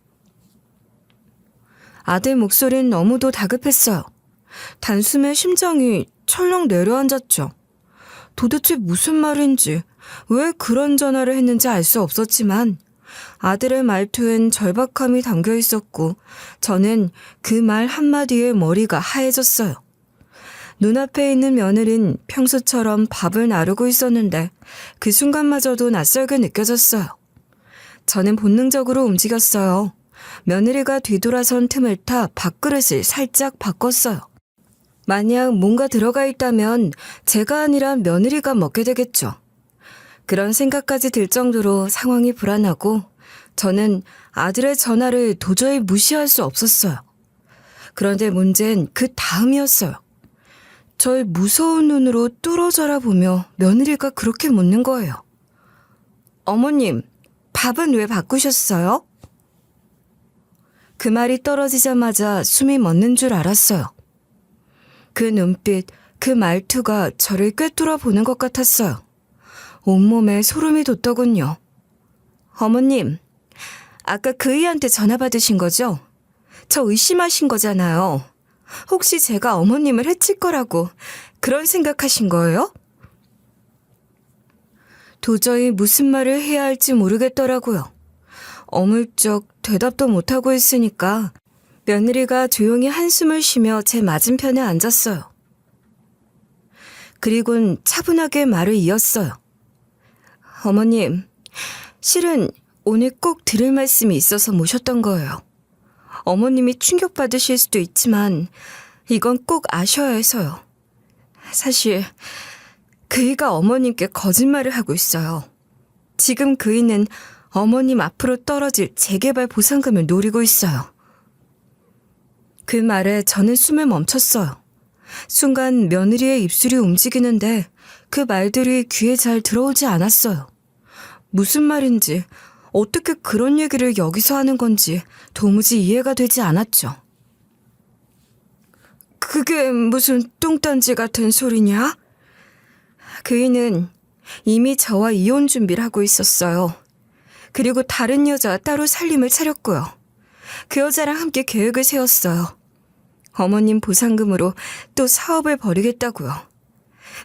아들 목소리는 너무도 다급했어요. 단숨에 심장이 철렁 내려앉았죠. 도대체 무슨 말인지, 왜 그런 전화를 했는지 알 수 없었지만 아들의 말투엔 절박함이 담겨 있었고 저는 그 말 한마디에 머리가 하얘졌어요. 눈앞에 있는 며느린 평소처럼 밥을 나르고 있었는데 그 순간마저도 낯설게 느껴졌어요. 저는 본능적으로 움직였어요. 며느리가 뒤돌아선 틈을 타 밥그릇을 살짝 바꿨어요. 만약 뭔가 들어가 있다면 제가 아니라 며느리가 먹게 되겠죠. 그런 생각까지 들 정도로 상황이 불안하고 저는 아들의 전화를 도저히 무시할 수 없었어요. 그런데 문제는 그 다음이었어요. 절 무서운 눈으로 뚫어져라 보며 며느리가 그렇게 묻는 거예요. 어머님, 밥은 왜 바꾸셨어요? 그 말이 떨어지자마자 숨이 멎는 줄 알았어요. 그 눈빛, 그 말투가 저를 꿰뚫어 보는 것 같았어요. 온몸에 소름이 돋더군요. 어머님, 아까 그이한테 전화 받으신 거죠? 저 의심하신 거잖아요. 혹시 제가 어머님을 해칠 거라고 그런 생각하신 거예요? 도저히 무슨 말을 해야 할지 모르겠더라고요. 어물쩍 대답도 못하고 있으니까 며느리가 조용히 한숨을 쉬며 제 맞은편에 앉았어요. 그리곤 차분하게 말을 이었어요. 어머님, 실은 오늘 꼭 들을 말씀이 있어서 모셨던 거예요. 어머님이 충격받으실 수도 있지만 이건 꼭 아셔야 해서요. 사실 그이가 어머님께 거짓말을 하고 있어요. 지금 그이는 어머님 앞으로 떨어질 재개발 보상금을 노리고 있어요. 그 말에 저는 숨을 멈췄어요. 순간 며느리의 입술이 움직이는데 그 말들이 귀에 잘 들어오지 않았어요. 무슨 말인지, 어떻게 그런 얘기를 여기서 하는 건지 도무지 이해가 되지 않았죠. 그게 무슨 뚱딴지 같은 소리냐? 그이는 이미 저와 이혼 준비를 하고 있었어요. 그리고 다른 여자와 따로 살림을 차렸고요. 그 여자랑 함께 계획을 세웠어요. 어머님 보상금으로 또 사업을 벌이겠다고요.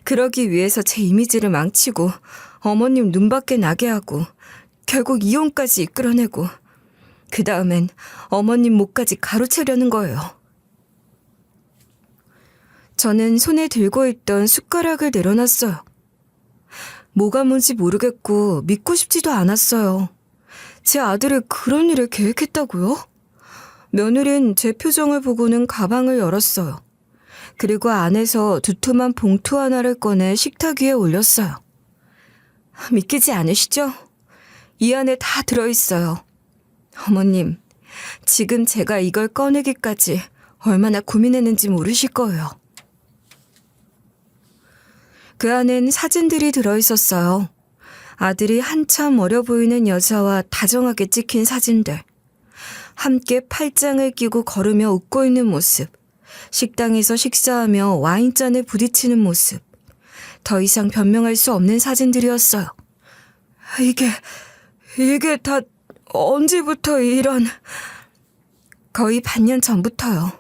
그러기 위해서 제 이미지를 망치고 어머님 눈밖에 나게 하고 결국 이혼까지 이끌어내고 그 다음엔 어머님 목까지 가로채려는 거예요. 저는 손에 들고 있던 숟가락을 내려놨어요. 뭐가 뭔지 모르겠고 믿고 싶지도 않았어요. 제 아들이 그런 일을 계획했다고요? 며느린 제 표정을 보고는 가방을 열었어요. 그리고 안에서 두툼한 봉투 하나를 꺼내 식탁 위에 올렸어요. 믿기지 않으시죠? 이 안에 다 들어있어요. 어머님, 지금 제가 이걸 꺼내기까지 얼마나 고민했는지 모르실 거예요. 그 안엔 사진들이 들어있었어요. 아들이 한참 어려 보이는 여자와 다정하게 찍힌 사진들. 함께 팔짱을 끼고 걸으며 웃고 있는 모습. 식당에서 식사하며 와인잔에 부딪히는 모습. 더 이상 변명할 수 없는 사진들이었어요. 이게 다 언제부터 이런... 거의 반년 전부터요.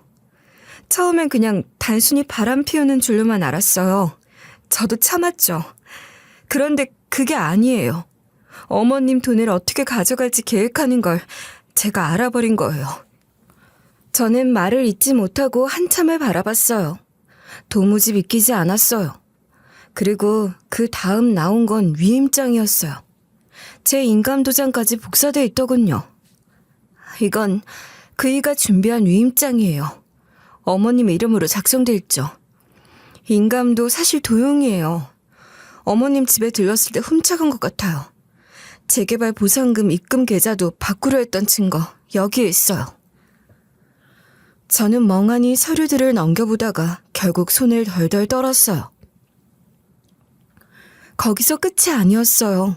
처음엔 그냥 단순히 바람 피우는 줄로만 알았어요. 저도 참았죠. 그런데 그게 아니에요. 어머님 돈을 어떻게 가져갈지 계획하는 걸 제가 알아버린 거예요. 저는 말을 잇지 못하고 한참을 바라봤어요. 도무지 믿기지 않았어요. 그리고 그 다음 나온 건 위임장이었어요. 제 인감도장까지 복사돼 있더군요. 이건 그이가 준비한 위임장이에요. 어머님 이름으로 작성돼 있죠. 인감도 사실 도용이에요. 어머님 집에 들렀을 때 훔쳐간 것 같아요. 재개발 보상금 입금 계좌도 바꾸려 했던 증거 여기에 있어요. 저는 멍하니 서류들을 넘겨보다가 결국 손을 덜덜 떨었어요. 거기서 끝이 아니었어요.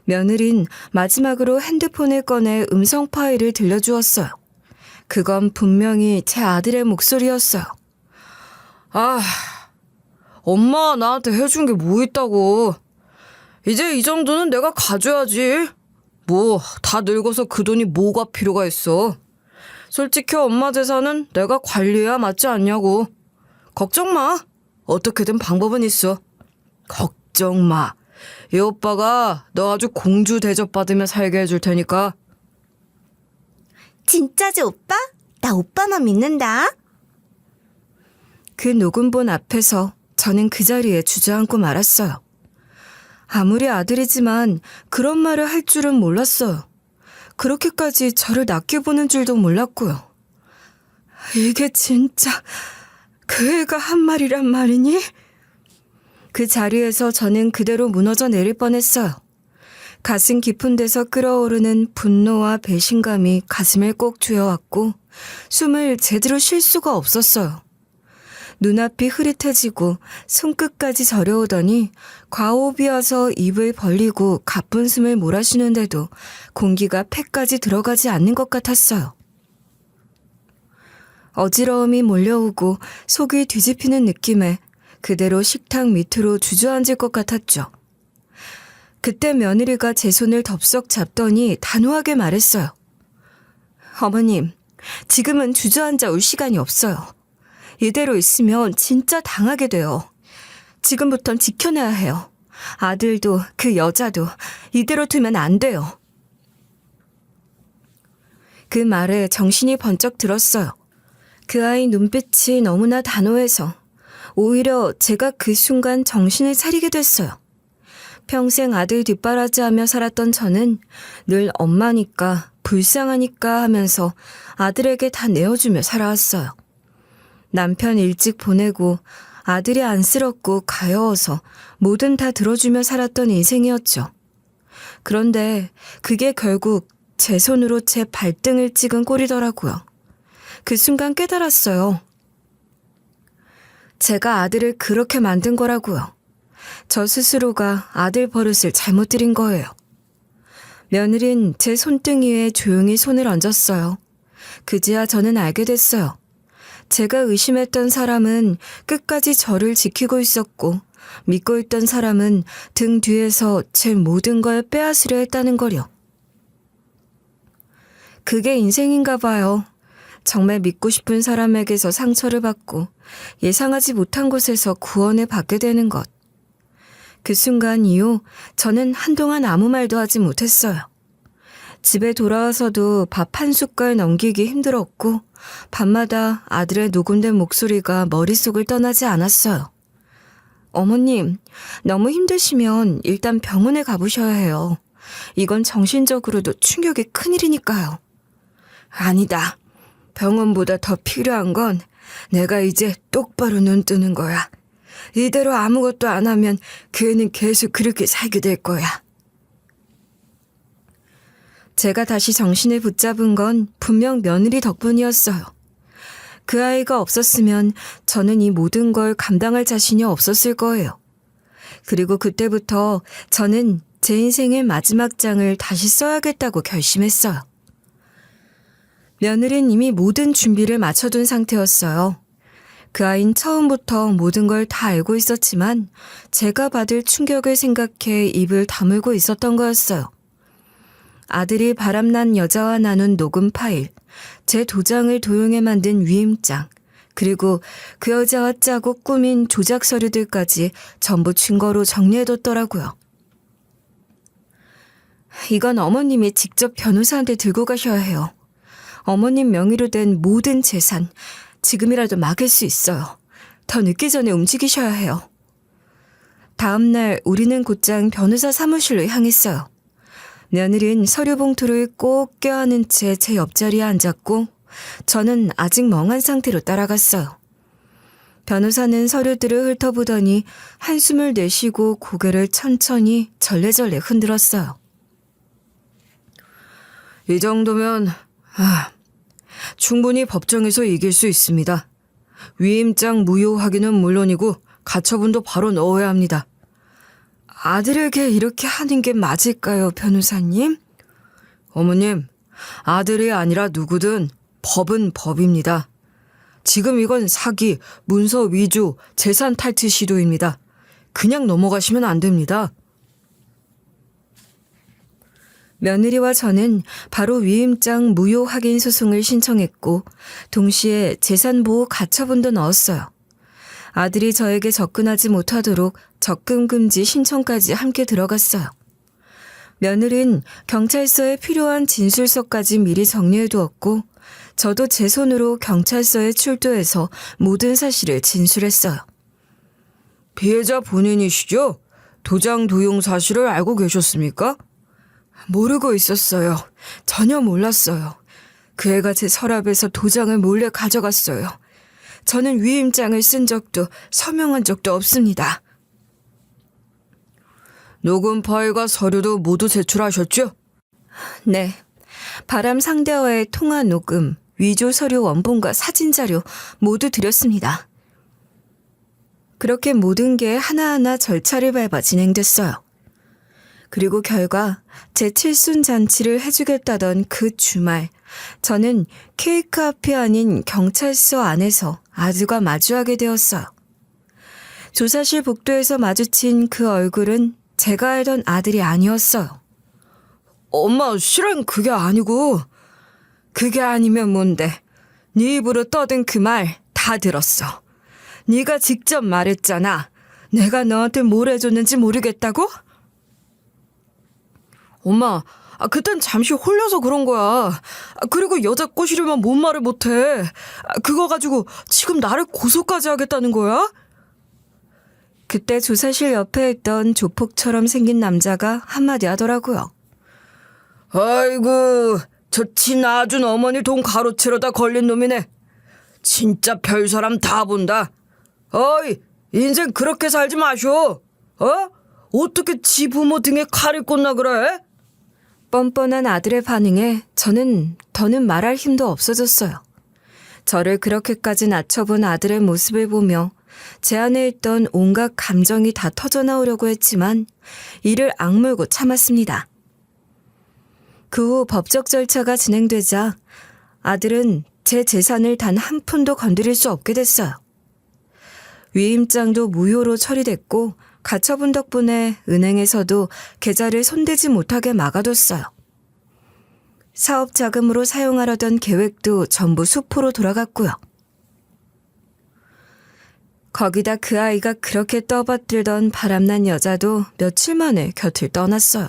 며느린 마지막으로 핸드폰을 꺼내 음성 파일을 들려주었어요. 그건 분명히 제 아들의 목소리였어요. 아, 엄마가 나한테 해준 게 뭐 있다고. 이제 이 정도는 내가 가져야지. 뭐, 다 늙어서 그 돈이 뭐가 필요가 있어. 솔직히 엄마 재산은 내가 관리해야 맞지 않냐고. 걱정 마. 어떻게든 방법은 있어. 걱정 마. 이 오빠가 너 아주 공주 대접받으며 살게 해줄 테니까. 진짜지, 오빠? 나 오빠만 믿는다. 그 녹음본 앞에서 저는 그 자리에 주저앉고 말았어요. 아무리 아들이지만 그런 말을 할 줄은 몰랐어요. 그렇게까지 저를 낮게 보는 줄도 몰랐고요. 이게 진짜 그 애가 한 말이란 말이니? 그 자리에서 저는 그대로 무너져 내릴 뻔했어요. 가슴 깊은 데서 끓어오르는 분노와 배신감이 가슴을 꼭 조여왔고 숨을 제대로 쉴 수가 없었어요. 눈앞이 흐릿해지고 손끝까지 저려오더니 과호흡이어서 입을 벌리고 가쁜 숨을 몰아쉬는데도 공기가 폐까지 들어가지 않는 것 같았어요. 어지러움이 몰려오고 속이 뒤집히는 느낌에 그대로 식탁 밑으로 주저앉을 것 같았죠. 그때 며느리가 제 손을 덥석 잡더니 단호하게 말했어요. 어머님, 지금은 주저앉아 올 시간이 없어요. 이대로 있으면 진짜 당하게 돼요. 지금부턴 지켜내야 해요. 아들도 그 여자도 이대로 두면 안 돼요. 그 말에 정신이 번쩍 들었어요. 그 아이 눈빛이 너무나 단호해서 오히려 제가 그 순간 정신을 차리게 됐어요. 평생 아들 뒷바라지하며 살았던 저는 늘 엄마니까 불쌍하니까 하면서 아들에게 다 내어주며 살아왔어요. 남편 일찍 보내고 아들이 안쓰럽고 가여워서 뭐든 다 들어주며 살았던 인생이었죠. 그런데 그게 결국 제 손으로 제 발등을 찍은 꼴이더라고요. 그 순간 깨달았어요. 제가 아들을 그렇게 만든 거라고요. 저 스스로가 아들 버릇을 잘못 들인 거예요. 며느린 제 손등위에 조용히 손을 얹었어요. 그제야 저는 알게 됐어요. 제가 의심했던 사람은 끝까지 저를 지키고 있었고 믿고 있던 사람은 등 뒤에서 제 모든 걸 빼앗으려 했다는 거요. 그게 인생인가 봐요. 정말 믿고 싶은 사람에게서 상처를 받고 예상하지 못한 곳에서 구원을 받게 되는 것. 그 순간 이후 저는 한동안 아무 말도 하지 못했어요. 집에 돌아와서도 밥 한 숟갈 넘기기 힘들었고 밤마다 아들의 녹음된 목소리가 머릿속을 떠나지 않았어요. 어머님, 너무 힘드시면 일단 병원에 가보셔야 해요. 이건 정신적으로도 충격이 큰일이니까요. 아니다. 병원보다 더 필요한 건 내가 이제 똑바로 눈 뜨는 거야. 이대로 아무것도 안 하면 그 애는 계속 그렇게 살게 될 거야. 제가 다시 정신을 붙잡은 건 분명 며느리 덕분이었어요. 그 아이가 없었으면 저는 이 모든 걸 감당할 자신이 없었을 거예요. 그리고 그때부터 저는 제 인생의 마지막 장을 다시 써야겠다고 결심했어요. 며느리는 이미 모든 준비를 마쳐둔 상태였어요. 그 아이는 처음부터 모든 걸 다 알고 있었지만 제가 받을 충격을 생각해 입을 다물고 있었던 거였어요. 아들이 바람난 여자와 나눈 녹음 파일, 제 도장을 도용해 만든 위임장, 그리고 그 여자와 짜고 꾸민 조작 서류들까지 전부 증거로 정리해뒀더라고요. 이건 어머님이 직접 변호사한테 들고 가셔야 해요. 어머님 명의로 된 모든 재산, 지금이라도 막을 수 있어요. 더 늦기 전에 움직이셔야 해요. 다음 날 우리는 곧장 변호사 사무실로 향했어요. 며느린 서류 봉투를 꼭 껴안은 채 제 옆자리에 앉았고 저는 아직 멍한 상태로 따라갔어요. 변호사는 서류들을 훑어보더니 한숨을 내쉬고 고개를 천천히 절레절레 흔들었어요. 이 정도면 충분히 법정에서 이길 수 있습니다. 위임장 무효 확인은 물론이고 가처분도 바로 넣어야 합니다. 아들에게 이렇게 하는 게 맞을까요, 변호사님? 어머님, 아들이 아니라 누구든 법은 법입니다. 지금 이건 사기, 문서 위조, 재산 탈취 시도입니다. 그냥 넘어가시면 안 됩니다. 며느리와 저는 바로 위임장 무효 확인 소송을 신청했고 동시에 재산보호 가처분도 넣었어요. 아들이 저에게 접근하지 못하도록 접근 금지 신청까지 함께 들어갔어요. 며느리는 경찰서에 필요한 진술서까지 미리 정리해두었고 저도 제 손으로 경찰서에 출두해서 모든 사실을 진술했어요. 피해자 본인이시죠? 도장 도용 사실을 알고 계셨습니까? 모르고 있었어요. 전혀 몰랐어요. 그 애가 제 서랍에서 도장을 몰래 가져갔어요. 저는 위임장을 쓴 적도 서명한 적도 없습니다. 녹음 파일과 서류도 모두 제출하셨죠? 네. 바람 상대와의 통화 녹음, 위조 서류 원본과 사진 자료 모두 드렸습니다. 그렇게 모든 게 하나하나 절차를 밟아 진행됐어요. 그리고 결과 제 칠순 잔치를 해주겠다던 그 주말, 저는 케이크 앞이 아닌 경찰서 안에서 아들과 마주하게 되었어요. 조사실 복도에서 마주친 그 얼굴은 제가 알던 아들이 아니었어요. 엄마, 실은 그게 아니고. 그게 아니면 뭔데? 네 입으로 떠든 그 말 다 들었어. 네가 직접 말했잖아. 내가 너한테 뭘 해줬는지 모르겠다고? 엄마, 그땐 잠시 홀려서 그런 거야. 그리고 여자 꼬시려면 뭔 말을 못해. 그거 가지고 지금 나를 고소까지 하겠다는 거야? 그때 조사실 옆에 있던 조폭처럼 생긴 남자가 한마디 하더라고요. 아이고, 저 친아준 어머니 돈 가로채려다 걸린 놈이네. 진짜 별 사람 다 본다. 어이, 인생 그렇게 살지 마쇼. 어떻게 지 부모 등에 칼을 꽂나 그래? 뻔뻔한 아들의 반응에 저는 더는 말할 힘도 없어졌어요. 저를 그렇게까지 낮춰본 아들의 모습을 보며 제 안에 있던 온갖 감정이 다 터져나오려고 했지만 이를 악물고 참았습니다. 그 후 법적 절차가 진행되자 아들은 제 재산을 단 한 푼도 건드릴 수 없게 됐어요. 위임장도 무효로 처리됐고 가처분 덕분에 은행에서도 계좌를 손대지 못하게 막아뒀어요. 사업 자금으로 사용하려던 계획도 전부 수포로 돌아갔고요. 거기다 그 아이가 그렇게 떠받들던 바람난 여자도 며칠 만에 곁을 떠났어요.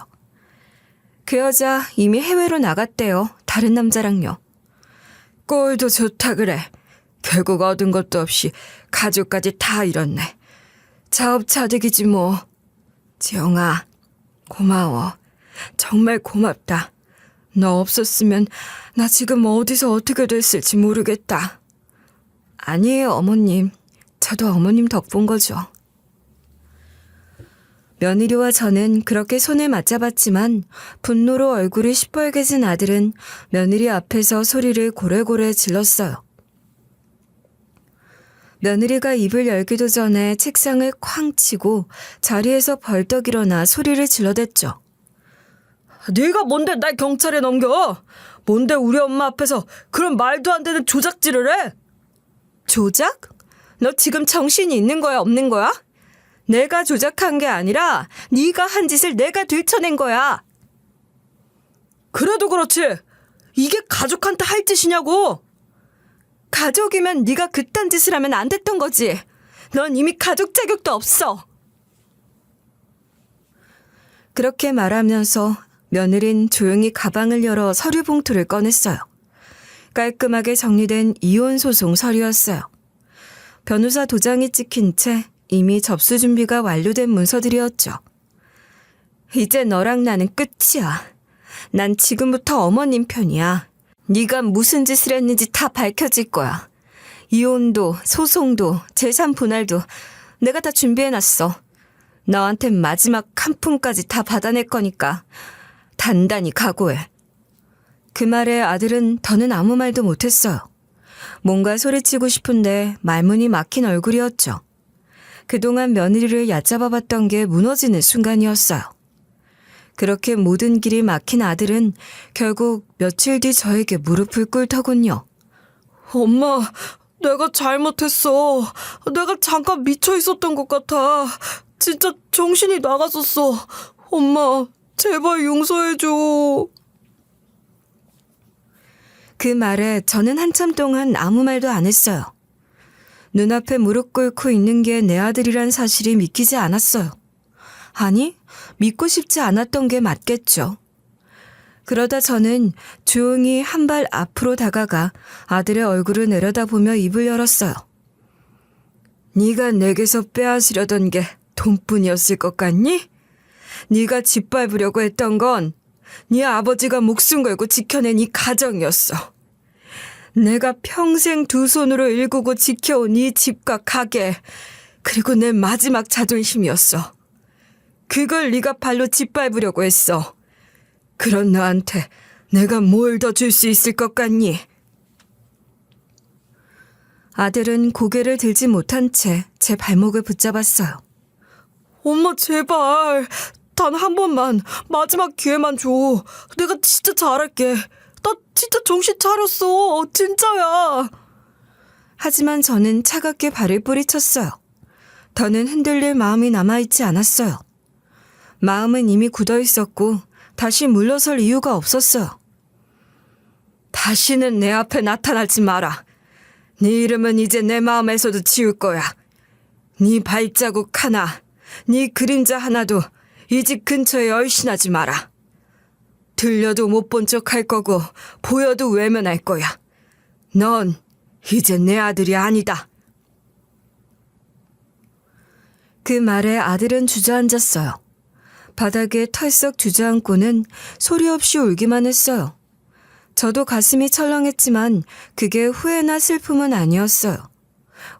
그 여자 이미 해외로 나갔대요. 다른 남자랑요. 꼴도 좋다 그래. 결국 얻은 것도 없이 가족까지 다 잃었네. 자업자득이지 뭐. 지영아, 고마워. 정말 고맙다. 너 없었으면 나 지금 어디서 어떻게 됐을지 모르겠다. 아니에요, 어머님. 저도 어머님 덕분 거죠. 며느리와 저는 그렇게 손을 맞잡았지만 분노로 얼굴이 시뻘개진 아들은 며느리 앞에서 소리를 고래고래 질렀어요. 며느리가 입을 열기도 전에 책상을 쾅 치고 자리에서 벌떡 일어나 소리를 질러댔죠. 네가 뭔데 날 경찰에 넘겨? 뭔데 우리 엄마 앞에서 그런 말도 안 되는 조작질을 해? 조작? 너 지금 정신이 있는 거야, 없는 거야? 내가 조작한 게 아니라 네가 한 짓을 내가 들춰낸 거야. 그래도 그렇지. 이게 가족한테 할 짓이냐고. 가족이면 네가 그딴 짓을 하면 안 됐던 거지. 넌 이미 가족 자격도 없어. 그렇게 말하면서 며느린 조용히 가방을 열어 서류 봉투를 꺼냈어요. 깔끔하게 정리된 이혼 소송 서류였어요. 변호사 도장이 찍힌 채 이미 접수 준비가 완료된 문서들이었죠. 이제 너랑 나는 끝이야. 난 지금부터 어머님 편이야. 네가 무슨 짓을 했는지 다 밝혀질 거야. 이혼도 소송도 재산 분할도 내가 다 준비해놨어. 너한텐 마지막 한 푼까지 다 받아낼 거니까 단단히 각오해. 그 말에 아들은 더는 아무 말도 못했어요. 뭔가 소리치고 싶은데 말문이 막힌 얼굴이었죠. 그동안 며느리를 얕잡아봤던 게 무너지는 순간이었어요. 그렇게 모든 길이 막힌 아들은 결국 며칠 뒤 저에게 무릎을 꿇더군요. 엄마, 내가 잘못했어. 내가 잠깐 미쳐 있었던 것 같아. 진짜 정신이 나갔었어. 엄마, 제발 용서해줘. 그 말에 저는 한참 동안 아무 말도 안 했어요. 눈앞에 무릎 꿇고 있는 게 내 아들이란 사실이 믿기지 않았어요. 아니, 믿고 싶지 않았던 게 맞겠죠. 그러다 저는 조용히 한 발 앞으로 다가가 아들의 얼굴을 내려다보며 입을 열었어요. 네가 내게서 빼앗으려던 게 돈뿐이었을 것 같니? 네가 짓밟으려고 했던 건 네 아버지가 목숨 걸고 지켜낸 이 가정이었어. 내가 평생 두 손으로 일구고 지켜온 이 집과 가게, 그리고 내 마지막 자존심이었어. 그걸 네가 발로 짓밟으려고 했어. 그런 너한테 내가 뭘 더 줄 수 있을 것 같니? 아들은 고개를 들지 못한 채 제 발목을 붙잡았어요. 엄마, 제발. 단 한 번만, 마지막 기회만 줘. 내가 진짜 잘할게. 나 진짜 정신 차렸어. 진짜야. 하지만 저는 차갑게 발을 뿌리쳤어요. 더는 흔들릴 마음이 남아있지 않았어요. 마음은 이미 굳어 있었고 다시 물러설 이유가 없었어요. 다시는 내 앞에 나타나지 마라. 네 이름은 이제 내 마음에서도 지울 거야. 네 발자국 하나, 네 그림자 하나도 이 집 근처에 얼씬하지 마라. 들려도 못 본 척 할 거고 보여도 외면할 거야. 넌 이제 내 아들이 아니다. 그 말에 아들은 주저앉았어요. 바닥에 털썩 주저앉고는 소리 없이 울기만 했어요. 저도 가슴이 철렁했지만 그게 후회나 슬픔은 아니었어요.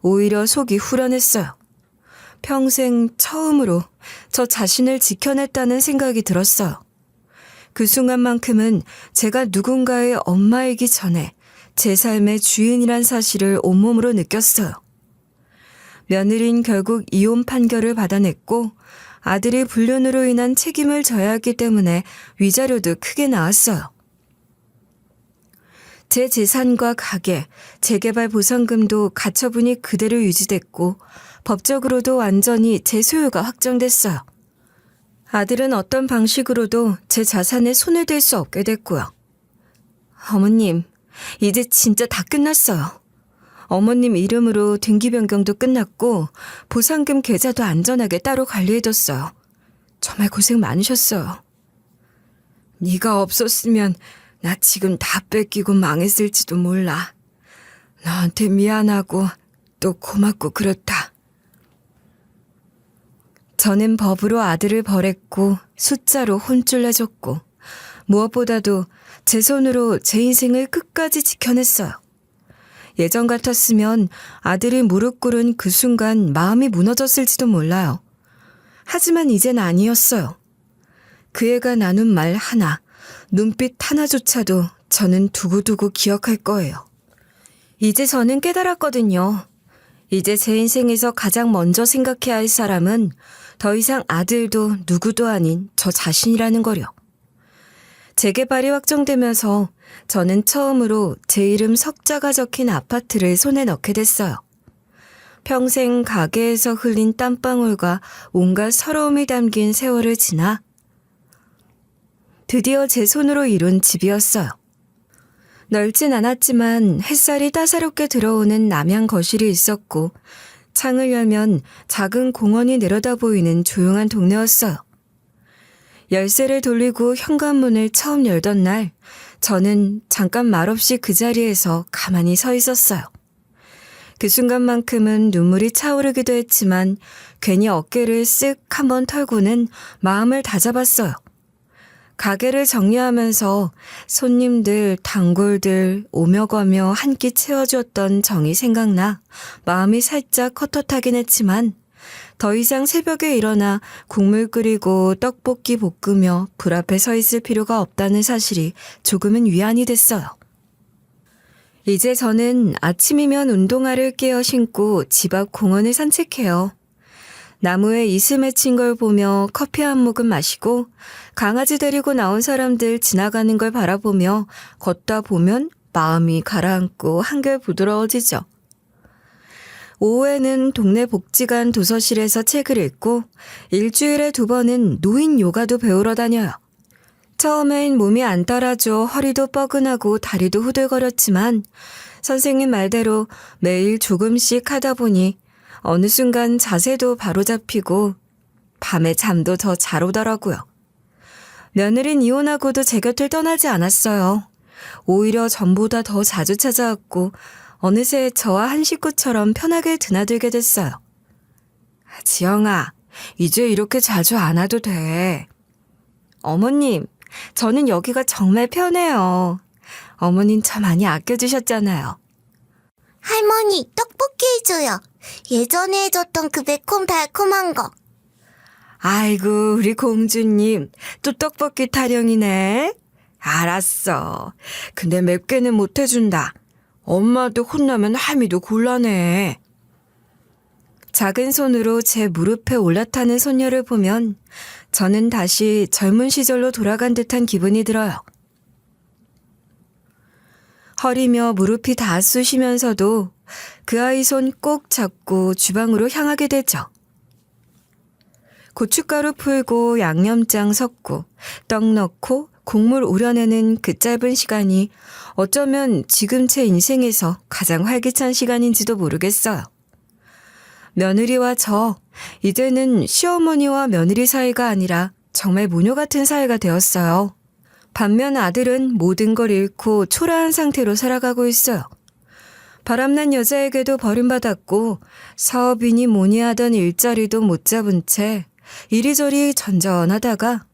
오히려 속이 후련했어요. 평생 처음으로 저 자신을 지켜냈다는 생각이 들었어요. 그 순간만큼은 제가 누군가의 엄마이기 전에 제 삶의 주인이란 사실을 온몸으로 느꼈어요. 며느린 결국 이혼 판결을 받아냈고 아들이 불륜으로 인한 책임을 져야 했기 때문에 위자료도 크게 나왔어요. 제 재산과 가게, 재개발 보상금도 가처분이 그대로 유지됐고 법적으로도 완전히 제 소유가 확정됐어요. 아들은 어떤 방식으로도 제 자산에 손을 댈 수 없게 됐고요. 어머님, 이제 진짜 다 끝났어요. 어머님 이름으로 등기 변경도 끝났고 보상금 계좌도 안전하게 따로 관리해뒀어요. 정말 고생 많으셨어요. 네가 없었으면 나 지금 다 뺏기고 망했을지도 몰라. 너한테 미안하고 또 고맙고 그렇다. 저는 법으로 아들을 벌했고 숫자로 혼쭐 내줬고 무엇보다도 제 손으로 제 인생을 끝까지 지켜냈어요. 예전 같았으면 아들이 무릎 꿇은 그 순간 마음이 무너졌을지도 몰라요. 하지만 이젠 아니었어요. 그 애가 나눈 말 하나, 눈빛 하나조차도 저는 두고두고 기억할 거예요. 이제 저는 깨달았거든요. 이제 제 인생에서 가장 먼저 생각해야 할 사람은 더 이상 아들도 누구도 아닌 저 자신이라는 거요. 재개발이 확정되면서 저는 처음으로 제 이름 석자가 적힌 아파트를 손에 넣게 됐어요. 평생 가게에서 흘린 땀방울과 온갖 서러움이 담긴 세월을 지나 드디어 제 손으로 이룬 집이었어요. 넓진 않았지만 햇살이 따사롭게 들어오는 남향 거실이 있었고 창을 열면 작은 공원이 내려다 보이는 조용한 동네였어요. 열쇠를 돌리고 현관문을 처음 열던 날 저는 잠깐 말없이 그 자리에서 가만히 서 있었어요. 그 순간만큼은 눈물이 차오르기도 했지만 괜히 어깨를 쓱 한번 털고는 마음을 다잡았어요. 가게를 정리하면서 손님들, 단골들 오며 가며 한 끼 채워주었던 정이 생각나 마음이 살짝 헛헛하긴 했지만 더 이상 새벽에 일어나 국물 끓이고 떡볶이 볶으며 불 앞에 서 있을 필요가 없다는 사실이 조금은 위안이 됐어요. 이제 저는 아침이면 운동화를 깨어 신고 집 앞 공원을 산책해요. 나무에 이슬 맺힌 걸 보며 커피 한 모금 마시고 강아지 데리고 나온 사람들 지나가는 걸 바라보며 걷다 보면 마음이 가라앉고 한결 부드러워지죠. 오후에는 동네 복지관 도서실에서 책을 읽고 일주일에 2번은 노인 요가도 배우러 다녀요. 처음엔 몸이 안 따라줘 허리도 뻐근하고 다리도 후들거렸지만 선생님 말대로 매일 조금씩 하다 보니 어느 순간 자세도 바로 잡히고 밤에 잠도 더 잘 오더라고요. 며느린 이혼하고도 제 곁을 떠나지 않았어요. 오히려 전보다 더 자주 찾아왔고 어느새 저와 한 식구처럼 편하게 드나들게 됐어요. 지영아, 이제 이렇게 자주 안 와도 돼. 어머님, 저는 여기가 정말 편해요. 어머님 저 많이 아껴주셨잖아요. 할머니, 떡볶이 해줘요. 예전에 해줬던 그 매콤달콤한 거. 아이고, 우리 공주님, 또 떡볶이 타령이네. 알았어. 근데 맵게는 못 해준다. 엄마도 혼나면 할미도 곤란해. 작은 손으로 제 무릎에 올라타는 손녀를 보면 저는 다시 젊은 시절로 돌아간 듯한 기분이 들어요. 허리며 무릎이 다 쑤시면서도 그 아이 손 꼭 잡고 주방으로 향하게 되죠. 고춧가루 풀고 양념장 섞고 떡 넣고 국물 우려내는 그 짧은 시간이 어쩌면 지금 제 인생에서 가장 활기찬 시간인지도 모르겠어요. 며느리와 저, 이제는 시어머니와 며느리 사이가 아니라 정말 모녀 같은 사이가 되었어요. 반면 아들은 모든 걸 잃고 초라한 상태로 살아가고 있어요. 바람난 여자에게도 버림받았고 사업이니 뭐니 하던 일자리도 못 잡은 채 이리저리 전전하다가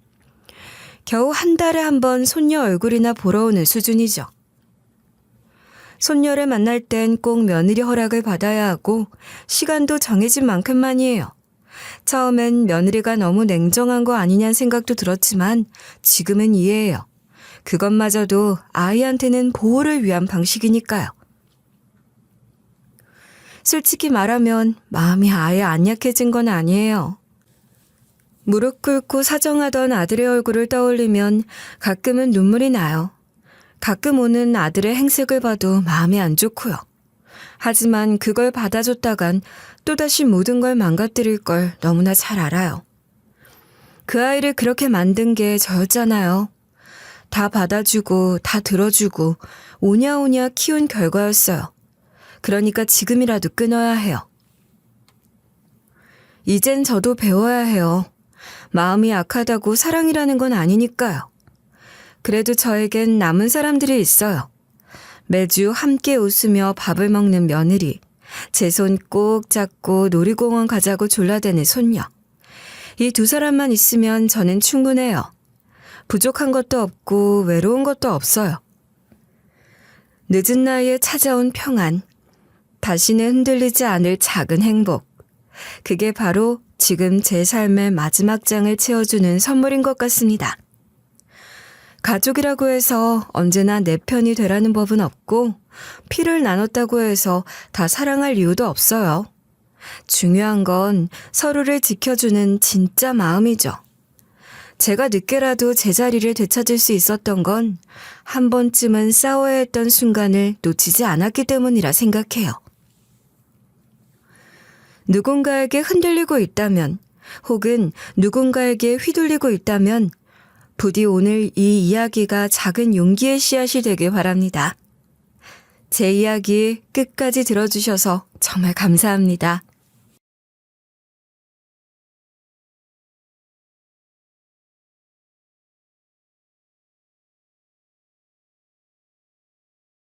겨우 한 달에 한 번 손녀 얼굴이나 보러 오는 수준이죠. 손녀를 만날 땐 꼭 며느리 허락을 받아야 하고 시간도 정해진 만큼만이에요. 처음엔 며느리가 너무 냉정한 거 아니냐는 생각도 들었지만 지금은 이해해요. 그것마저도 아이한테는 보호를 위한 방식이니까요. 솔직히 말하면 마음이 아예 안 약해진 건 아니에요. 무릎 꿇고 사정하던 아들의 얼굴을 떠올리면 가끔은 눈물이 나요. 가끔 오는 아들의 행색을 봐도 마음이 안 좋고요. 하지만 그걸 받아줬다간 또다시 모든 걸 망가뜨릴 걸 너무나 잘 알아요. 그 아이를 그렇게 만든 게 저였잖아요. 다 받아주고 다 들어주고 오냐오냐 키운 결과였어요. 그러니까 지금이라도 끊어야 해요. 이젠 저도 배워야 해요. 마음이 약하다고 사랑이라는 건 아니니까요. 그래도 저에겐 남은 사람들이 있어요. 매주 함께 웃으며 밥을 먹는 며느리, 제 손 꼭 잡고 놀이공원 가자고 졸라대는 손녀. 이 2사람만 있으면 저는 충분해요. 부족한 것도 없고 외로운 것도 없어요. 늦은 나이에 찾아온 평안, 다시는 흔들리지 않을 작은 행복. 그게 바로 지금 제 삶의 마지막 장을 채워주는 선물인 것 같습니다. 가족이라고 해서 언제나 내 편이 되라는 법은 없고 피를 나눴다고 해서 다 사랑할 이유도 없어요. 중요한 건 서로를 지켜주는 진짜 마음이죠. 제가 늦게라도 제자리를 되찾을 수 있었던 건 한 번쯤은 싸워야 했던 순간을 놓치지 않았기 때문이라 생각해요. 누군가에게 흔들리고 있다면 혹은 누군가에게 휘둘리고 있다면 부디 오늘 이 이야기가 작은 용기의 씨앗이 되길 바랍니다. 제 이야기 끝까지 들어주셔서 정말 감사합니다.